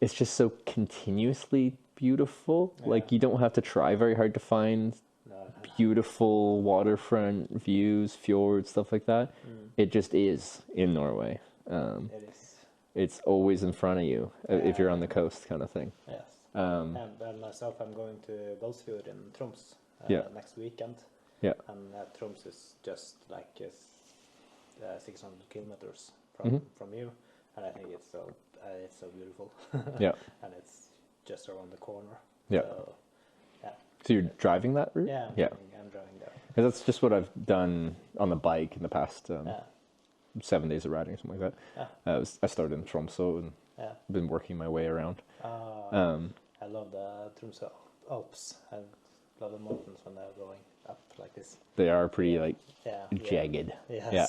it's just so continuously beautiful. Yeah. Like you don't have to try very hard to find No. beautiful waterfront views, fjords, stuff like that. It just is in Norway. It is. It's always in front of you if you're on the coast, kind of thing. Yes. Um, And myself, I'm going to Balsfjord in Troms Yeah. next weekend. Yeah. And Troms is just like 600 kilometers Mhm. from you, and I think it's so beautiful. Yeah. And it's just around the corner. Yeah. So, yeah. So you're driving that route? Yeah. Yeah. I'm driving there. 'Cause that's just what I've done on the bike in the past Yeah. 7 days of riding or something like that. I started in Tromsø and Yeah. been working my way around. I love the Tromsø Alps. I love the mountains when they're going up like this. They are pretty like Yeah. jagged. Yes. Yeah.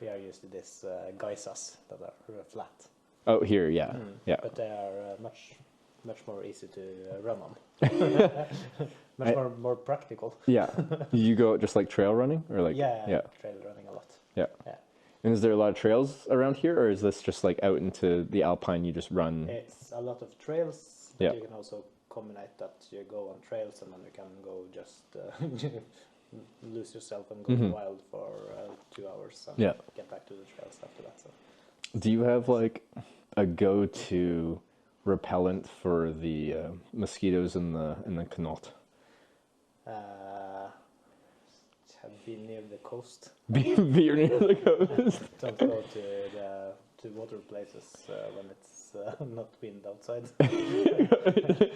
We are used to this geysers that are flat. Oh, here, yeah, yeah. But they are much more easy to run on. much more practical. Yeah. You go just like trail running or like Yeah. Trail running a lot. Yeah. Yeah. And is there a lot of trails around here, or is this just like out into the alpine? You just run. It's a lot of trails, but Yeah. you can also combine that you go on trails and then you can go just lose yourself and go wild for 2 hours and Yeah. get back to the trails after that. So. Do you have like a go-to repellent for the mosquitoes in the knot? Have been near the coast. Be near the coast. Don't go to water places when it's not wind outside.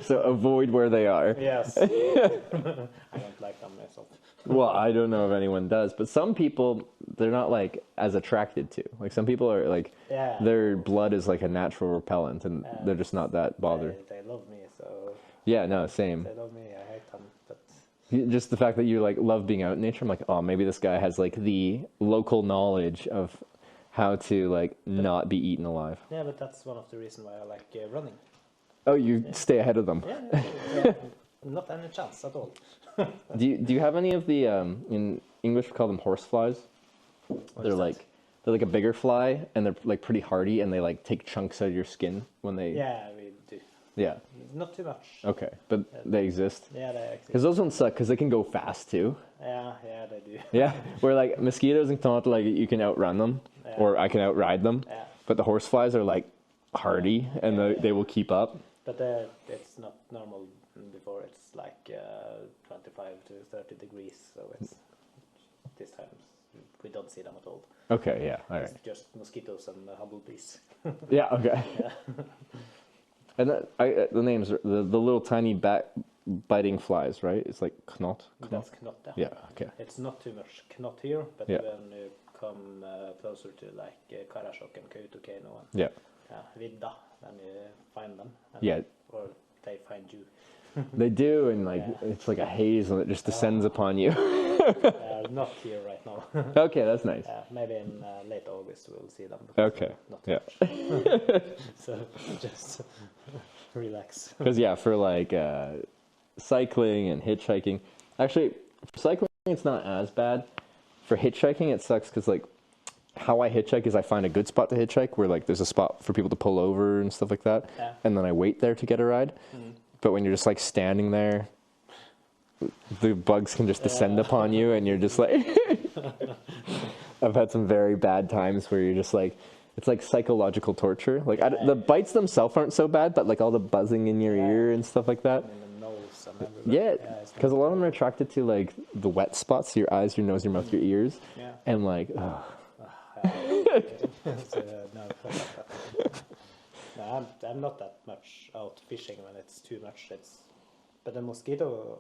So avoid where they are. Yes. I don't like them myself. Well, I don't know if anyone does, but some people they're not like as attracted to. Like some people are like Yeah. their blood is like a natural repellent, and they're just not that bothered. They love me, so Yeah, no, same. they love me. I hate them, but Just the fact that you like love being out in nature. I'm like, oh, maybe this guy has like the local knowledge of how to like not be eaten alive. yeah, but that's one of the reasons why I like running. Oh, you stay ahead of them. Yeah, not any chance at all. Do you have any of the in English we call them horseflies? They're like a bigger fly, and they're like pretty hardy, and they like take chunks out of your skin when they. Yeah, we do. Yeah. Not too much. Okay, but they exist. Yeah, they exist. Because those ones suck because they can go fast too. Yeah, they do. Yeah. Where like mosquitoes and knot, like you can outrun them, Yeah. or I can outride them. Yeah. But the horseflies are like hardy, and they will keep up. But it's not normal before it's like 25 to 30 degrees, so it's this time we don't see them at all. Okay. Yeah. All right. It's just mosquitoes and bumblebees. Yeah. Okay. Yeah. And the names are the little tiny biting flies, right? It's like knot. That's knot. Yeah. Okay. It's not too much knot here, but Yeah. when you come closer to like Karasjok and Kautokeino and Yeah. Vidda, then you find them. And, Yeah. Or they find you. They do, and like it's like a haze, and it just descends upon you. Not here right now. Okay, that's nice. Maybe in late August we'll see them. Okay. Not Yeah. So just relax. Because yeah, for like cycling and hitchhiking, actually for cycling. It's not as bad. For hitchhiking, it sucks because like how I hitchhike is I find a good spot to hitchhike where like there's a spot for people to pull over and stuff like that, and then I wait there to get a ride. But when you're just like standing there, the bugs can just descend upon you, and you're just like. I've had some very bad times where you're just like, it's like psychological torture. Like the bites themselves aren't so bad, but like all the buzzing in your ear and stuff like that. In the nose and Yeah, because a lot of them are attracted to like the wet spots, your eyes, your nose, your mouth, your ears, and like. No, I'm not that much out fishing when it's too much. But the mosquito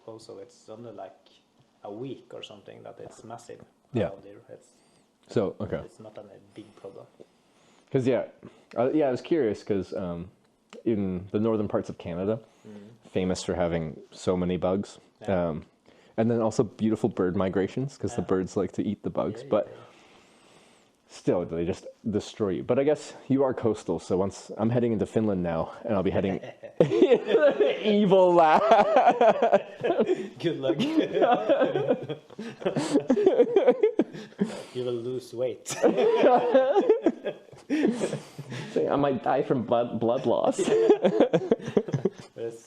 also, it's only like a week or something that it's massive. Yeah. It's not a big problem. Because I was curious because in the northern parts of Canada, famous for having so many bugs, and then also beautiful bird migrations because the birds like to eat the bugs, but still they just destroy you. But I guess you are coastal, so once I'm heading into Finland now, and I'll be heading evil laugh. Good luck. You will lose weight. I might die from blood loss.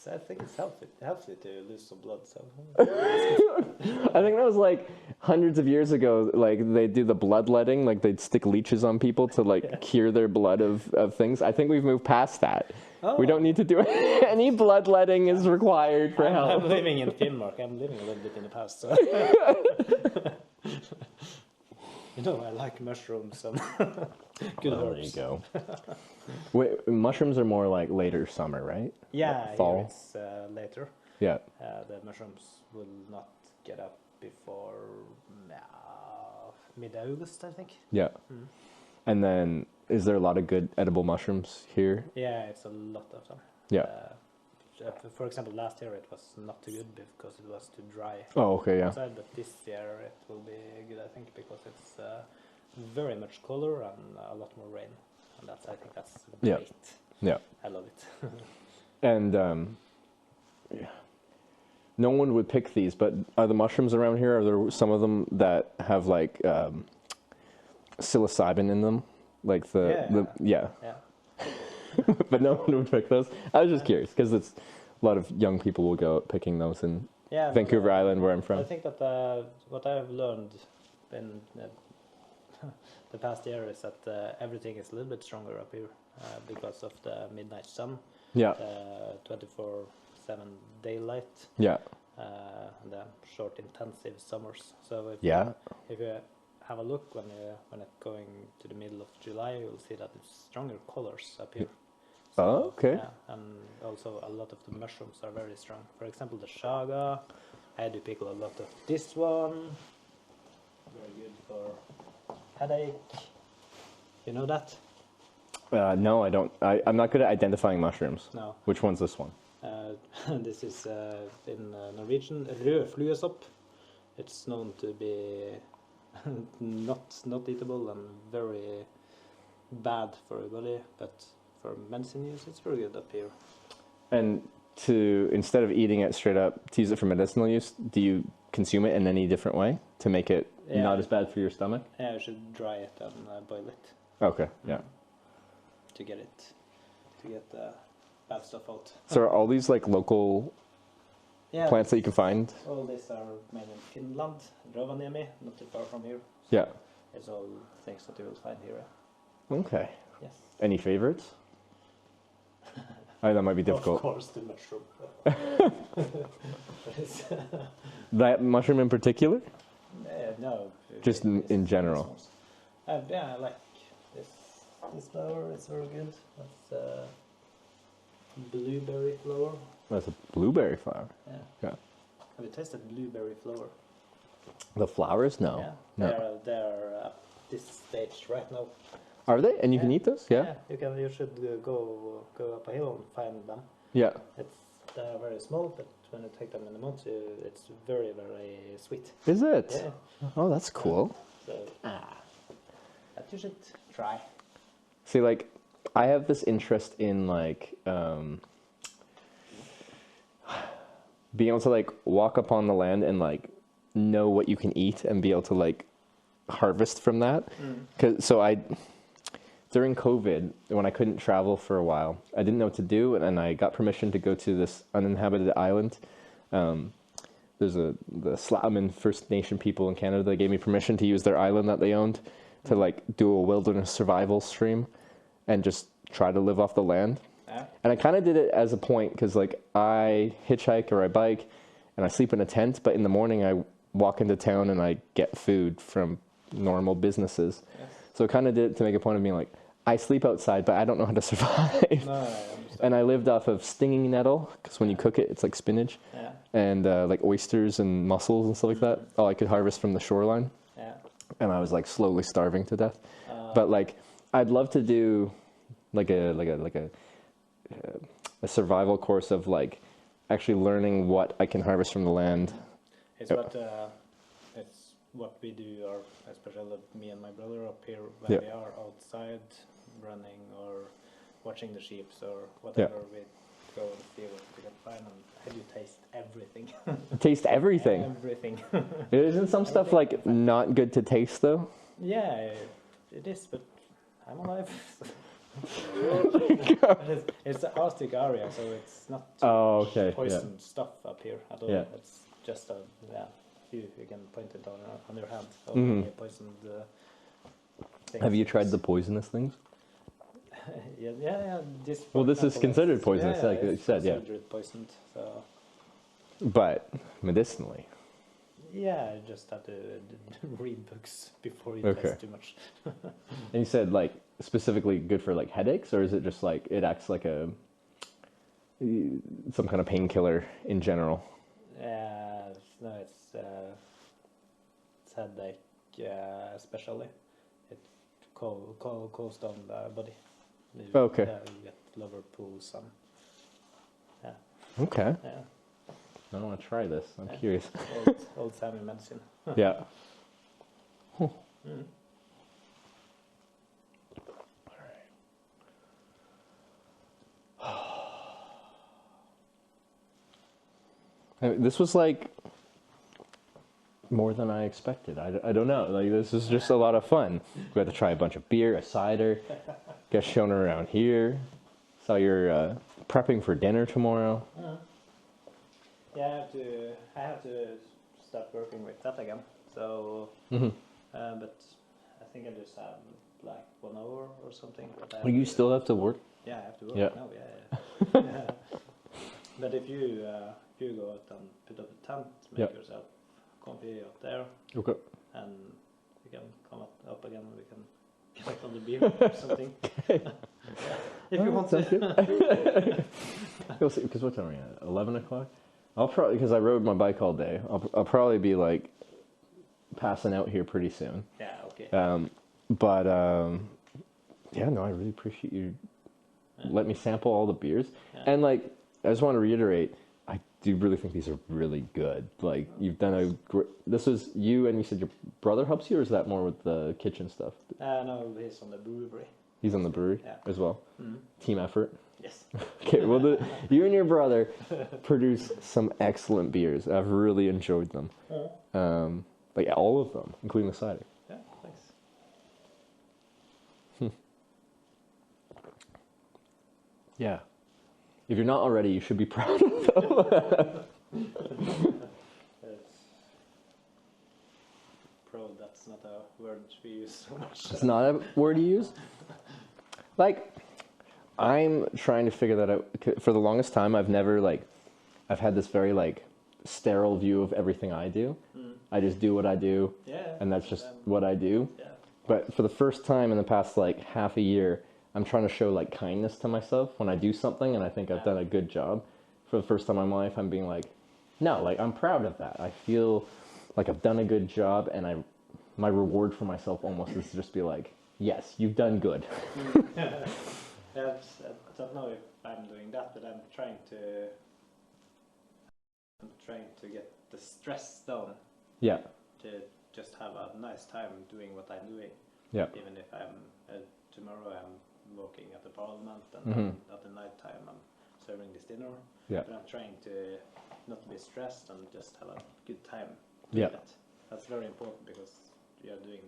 I think it's healthy to lose some blood. So. I think that was like hundreds of years ago. Like they do the bloodletting, like they'd stick leeches on people to like cure their blood of things. I think we've moved past that. Oh. We don't need to do any bloodletting is required for health. I'm living in Finnmark. I'm living a little bit in the past. So. I like mushrooms and good herbs. There you go. Wait, mushrooms are more like later summer, right? Yeah, like fall. It's later. Yeah. The mushrooms will not get up before mid-August, I think. Yeah. And then, is there a lot of good edible mushrooms here? Yeah, it's a lot of them. Yeah. For example, last year it was not too good because it was too dry. Oh, okay, yeah. Outside, but this year it will be good, I think, because it's very much color and a lot more rain, and I think that's great. Yeah. I love it. And no one would pick these, but are the mushrooms around here? Are there some of them that have like psilocybin in them, like yeah. But no one would pick those. I was just curious because it's a lot of young people will go out picking those in Vancouver Island, where I'm from. I think that what I've learned in the past year is that everything is a little bit stronger up here because of the midnight sun. Yeah. 24/7 daylight. Yeah. And the short, intensive summers. So if you have a look when it's going to the middle of July, you'll see that it's stronger colors up here. So, okay. Yeah, and also a lot of the mushrooms are very strong. For example, the shaga. I do pick a lot of this one. Very good for headache. You know that? No, I don't. I'm not good at identifying mushrooms. No. Which one's this one? This is in Norwegian rød fluesopp. It's known to be not eatable and very bad for your body, but for medicine use, it's very good up here. And instead of eating it straight up, to use it for medicinal use, do you consume it in any different way to make it not as bad for your stomach? Yeah, you should dry it and boil it. Okay, yeah. To get the bad stuff out. So are all these like local plants that you can find? All these are made in Finland, Rovaniemi, not too far from here. So yeah. It's all things that you will find here. Okay. Yes. Any favorites? That might be difficult. Of course, the mushroom. That mushroom in particular? No. Just in general? Yeah, I like this flower. It's very good. That's blueberry flower. That's a blueberry flower? Yeah. Have you tasted blueberry flower? The flowers? No. Yeah. No. They're at this stage right now. Are they? And you can eat those? Yeah. Yeah, you should go up a hill and find them. Yeah. They're very small, but when you take them in the mouth, it's very, very sweet. Is it? Yeah. Oh, that's cool. So that you should try. See, like, I have this interest in like being able to like walk upon the land and like know what you can eat and be able to like harvest from that. During COVID, when I couldn't travel for a while, I didn't know what to do, and I got permission to go to this uninhabited island. There's the Slamin First Nation people in Canada. They gave me permission to use their island that they owned to like do a wilderness survival stream and just try to live off the land. And I kind of did it as a point because like I hitchhike or I bike and I sleep in a tent, but in the morning I walk into town and I get food from normal businesses. Yes. So I kind of did it to make a point of being like, I sleep outside, but I don't know how to survive. No, and I lived off of stinging nettle because when you cook it, it's like spinach. Yeah. And like oysters and mussels and stuff like that. All I could harvest from the shoreline. Yeah. And I was like slowly starving to death. But like, I'd love to do like a survival course of like actually learning what I can harvest from the land. It's what we do, or especially me and my brother up here when we are outside running or watching the sheep or whatever. We go and see what we can find, and I do taste everything. Taste everything? Everything. Isn't some stuff like not good to taste though? Yeah, it is, but I'm alive. It's an Arctic area, so it's not poisoned stuff up here at all. Yeah. It's just you can point it on your hand. Poisoned things. Have you tried the poisonous things? yeah. This is considered poisonous, like you said, considered poisoned. So. But medicinally. Yeah, I just have to read books before you taste too much. And you said like specifically good for like headaches, or is it just like it acts like some kind of painkiller in general? No, it's headache especially. It cools down the body. You get liver pools and Okay. Yeah. I want to try this. I'm curious. Old family medicine. Yeah. This was like more than I expected. I don't know. Like this is just a lot of fun. We had to try a bunch of beer, a cider, get shown around here. Saw you're prepping for dinner tomorrow. Yeah, I have to start working with that again. So, but I think I just have like 1 hour or something. You still have to work? Yeah, I have to work now. Yeah. But if you go out and put up a tent, make yourself comfy out there. Okay. And we can come up again. We can get back on the beer or something. If you want to. Because what time are we at? 11 o'clock? I'll probably, because I rode my bike all day, I'll probably be like passing out here pretty soon. Yeah, okay. I really appreciate you let me sample all the beers. Yeah. And like, I just want to reiterate, I do really think these are really good. Like, you've done this was you, and you said your brother helps you, or is that more with the kitchen stuff? No, he's on the brewery. He's on the brewery as well? Mm-hmm. Team effort? Yes. Okay, well, you and your brother produce some excellent beers. I've really enjoyed them. Like all of them, including the cider. Yeah, thanks. Yeah. If you're not already, you should be proud of them. Proud, that's not a word we use so much. It's not a word you use? Like, I'm trying to figure that out. For the longest time, I've had this very like sterile view of everything I do. I just do what I do, and that's just what I do. Yeah. But for the first time in the past like half a year, I'm trying to show like kindness to myself when I do something, and I think I've done a good job. For the first time in my life, I'm being like, no, like I'm proud of that. I feel like I've done a good job, and my reward for myself almost is to just be like, yes, you've done good. I don't know if I'm doing that, but I'm trying to get the stress down. Yeah. To just have a nice time doing what I'm doing. Yeah. Even if tomorrow I'm working at the parliament, and at the night time I'm serving this dinner. Yeah. But I'm trying to not be stressed and just have a good time. Yeah. it. That's very important because you're doing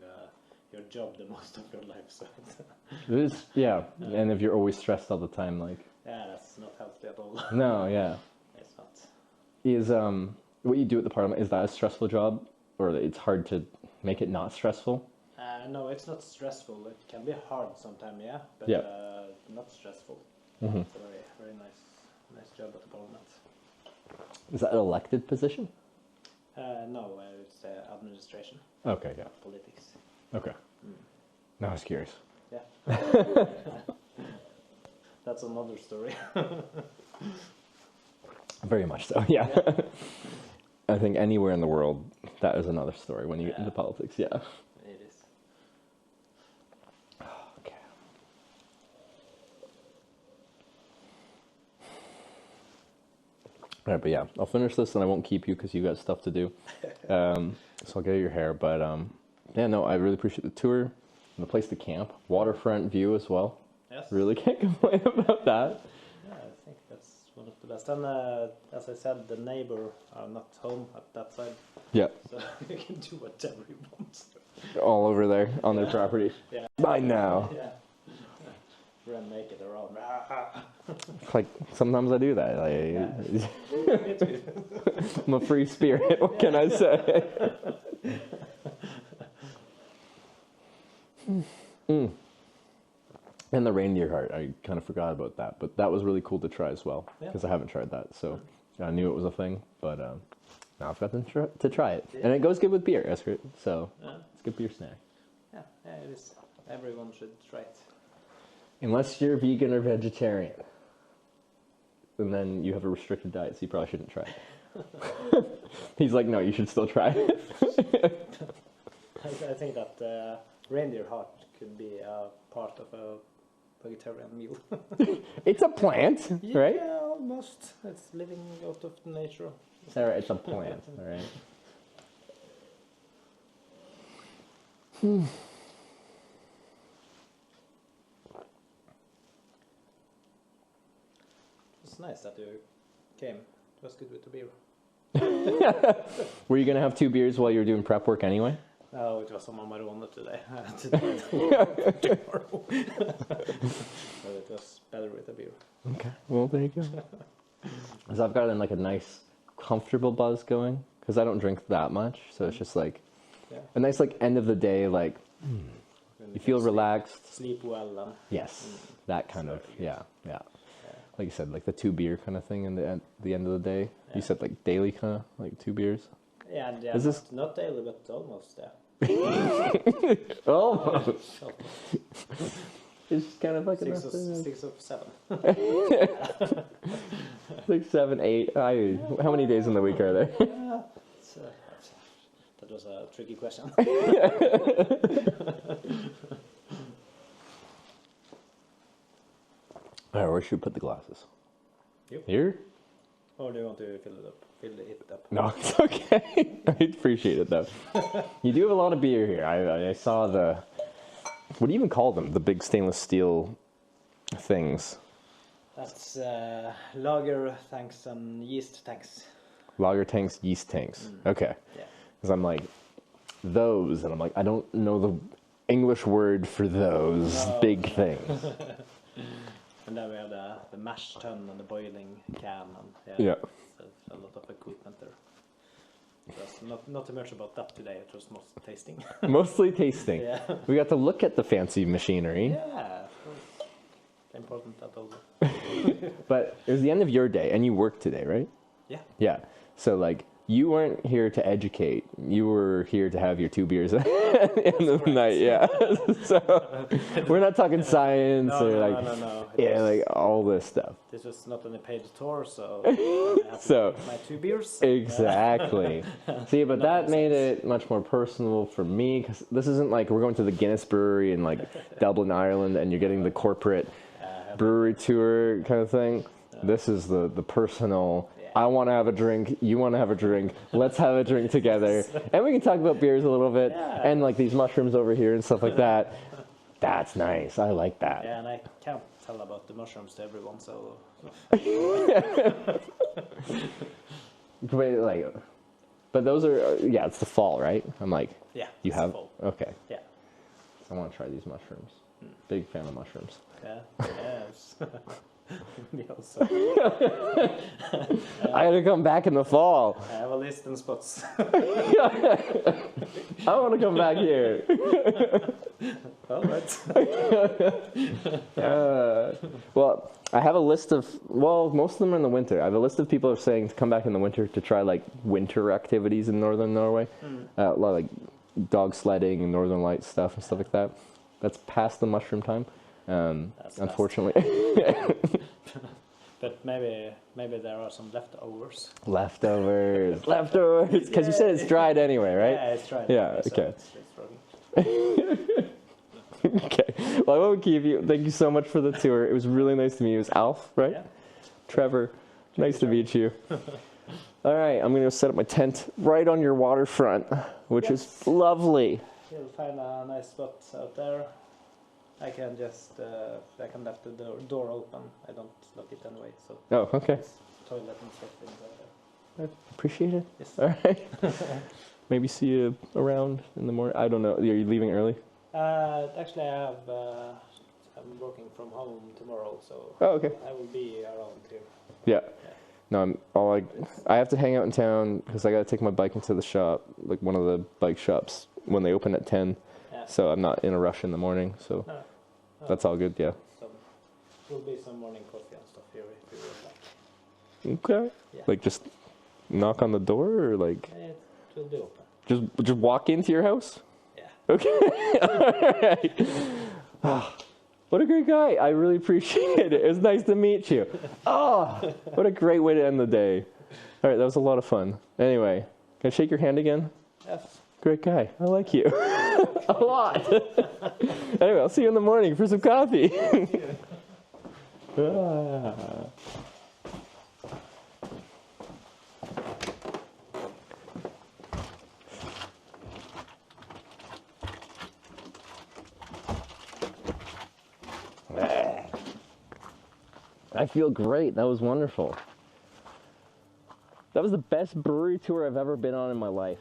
your job the most of your life. So It is, yeah. And if you're always stressed all the time, like, yeah, that's not healthy at all. no, yeah. It's not. Is what you do at the Parliament, is that a stressful job, or it's hard to make it not stressful? No, it's not stressful. It can be hard sometimes, yeah, but Yeah. not stressful. Mm-hmm. It's a very, very nice job at the Parliament. Is that an elected position? No, it's administration, Okay, yeah. politics. Okay. No, I was curious. Yeah. That's another story. Very much so, yeah. I think anywhere in the world, that is another story when you get into politics, yeah. It is. Okay. All right, but yeah, I'll finish this and I won't keep you because you got stuff to do. So I'll get your hair, but yeah, no, I really appreciate the tour and the place to camp. Waterfront view as well. Yes. Really can't complain about that. Yeah, I think that's one of the best. And as I said, the neighbor are not home at that side, Yeah, so you can do whatever you want. all over there on their property. Yeah. Mine now. Yeah. Run naked around. Like, sometimes I do that. I'm a free spirit, what can I say? And the Reindeer Heart, I kind of forgot about that, but that was really cool to try as well, because I haven't tried that, so I knew it was a thing, but now I've got to try it. And it goes good with beer, Eskert, so it's a good beer snack. Yeah, it is. Everyone should try it. Unless you're vegan or vegetarian. And then you have a restricted diet, so you probably shouldn't try it. He's like, no, you should still try it. I think that Reindeer Heart could be a part of a vegetarian meal. It's a plant, right? Yeah, almost. It's living out of nature. Sarah, it's a plant, all right? It's nice that you came. It was good with the beer. Were you going to have 2 beers while you were doing prep work anyway? No, it was some marijuana today. Tomorrow. But it was better with a beer. Okay, well, there you go. Because I've got like a nice, comfortable buzz going, because I don't drink that much, so it's just like a nice like end of the day, like you feel relaxed. Sleep well. Yes, that kind of, yeah. Like you said, like the 2 beer kind of thing in the end of the day. You said like daily kind of, like 2 beers. Yeah, and Is this not daily, but almost, yeah. almost? It's just kind of like 6 of 7. 6, 7, 8. How many days in the week are there? That was a tricky question. All right, where should we put the glasses? You. Here? Or do you want to fill it up? Fill it up. No, it's okay. I appreciate it though. You do have a lot of beer here. I saw the, what do you even call them? The big stainless steel things. That's lager tanks and yeast tanks. Lager tanks, yeast tanks. Okay. Yeah. Because I'm like, those, and I'm like, I don't know the English word for those big things. And then we have the mash tun and the boiling can, and Yeah. there's a lot of equipment there. There's not too much about that today. It was most tasting. Mostly tasting. Yeah. We got to look at the fancy machinery. Yeah, of course. Important that also. But it was the end of your day, and you worked today, right? Yeah. Yeah. So like, you weren't here to educate. You were here to have your 2 beers at the end of the night. Yeah. So we're not talking science or like, no. like all this stuff. This was not any paid tour, so I had to So drink my 2 beers. exactly. See, but that made it much more personal for me, because this isn't like we're going to the Guinness Brewery in like Dublin, Ireland, and you're getting the corporate brewery tour kind of thing. This is the personal. I want to have a drink. You want to have a drink. Let's have a drink together, and we can talk about beers a little bit, and like these mushrooms over here and stuff like that. That's nice. I like that. Yeah, and I can't tell about the mushrooms to everyone, so. Wait, like, But those are, yeah, it's the fall, right? I'm like, Yeah. you it's have, full. okay. Yeah. I want to try these mushrooms. Big fan of mushrooms. Yeah. Yes. Me also. I had to come back in the fall. I have a list and spots. I want to come back here. All right. Well, I have a list of, well, most of them are in the winter. I have a list of people who are saying to come back in the winter to try like winter activities in Northern Norway. A lot of like dog sledding and Northern Lights stuff and stuff like that. That's past the mushroom time, unfortunately. But maybe there are some leftovers. Leftovers. Because you said it's dried anyway, right? Yeah, it's dried. Yeah, so okay. it's Okay. Well, I won't keep you. Thank you so much for the tour. It was really nice to meet you. It was Alf, right? Yeah. Trevor. Nice to meet you. All right, I'm going to set up my tent right on your waterfront, which is lovely. You'll find a nice spot out there. I can just I can left the door open. I don't lock it anyway, so Oh, okay. there's toilet and stuff inside there. Appreciate it. Yes. All right. Maybe see you around in the morning. I don't know. Are you leaving early? Actually, I'm working from home tomorrow, so Oh, okay. I will be around here. Yeah. No, I have to hang out in town because I got to take my bike into the shop, like one of the bike shops when they open at 10. Yeah. So I'm not in a rush in the morning. So No. that's all good. Yeah. Will be some morning coffee and stuff here if you would like. Okay. Yeah. Like just knock on the door or like It will be open. just walk into your house? Yeah. Okay. All right. What a great guy. I really appreciate it. It was nice to meet you. Oh, what a great way to end the day. All right, that was a lot of fun. Anyway, can I shake your hand again? Yes. Great guy. I like you. A lot. Anyway, I'll see you in the morning for some coffee. Ah. I feel great. That was wonderful. That was the best brewery tour I've ever been on in my life.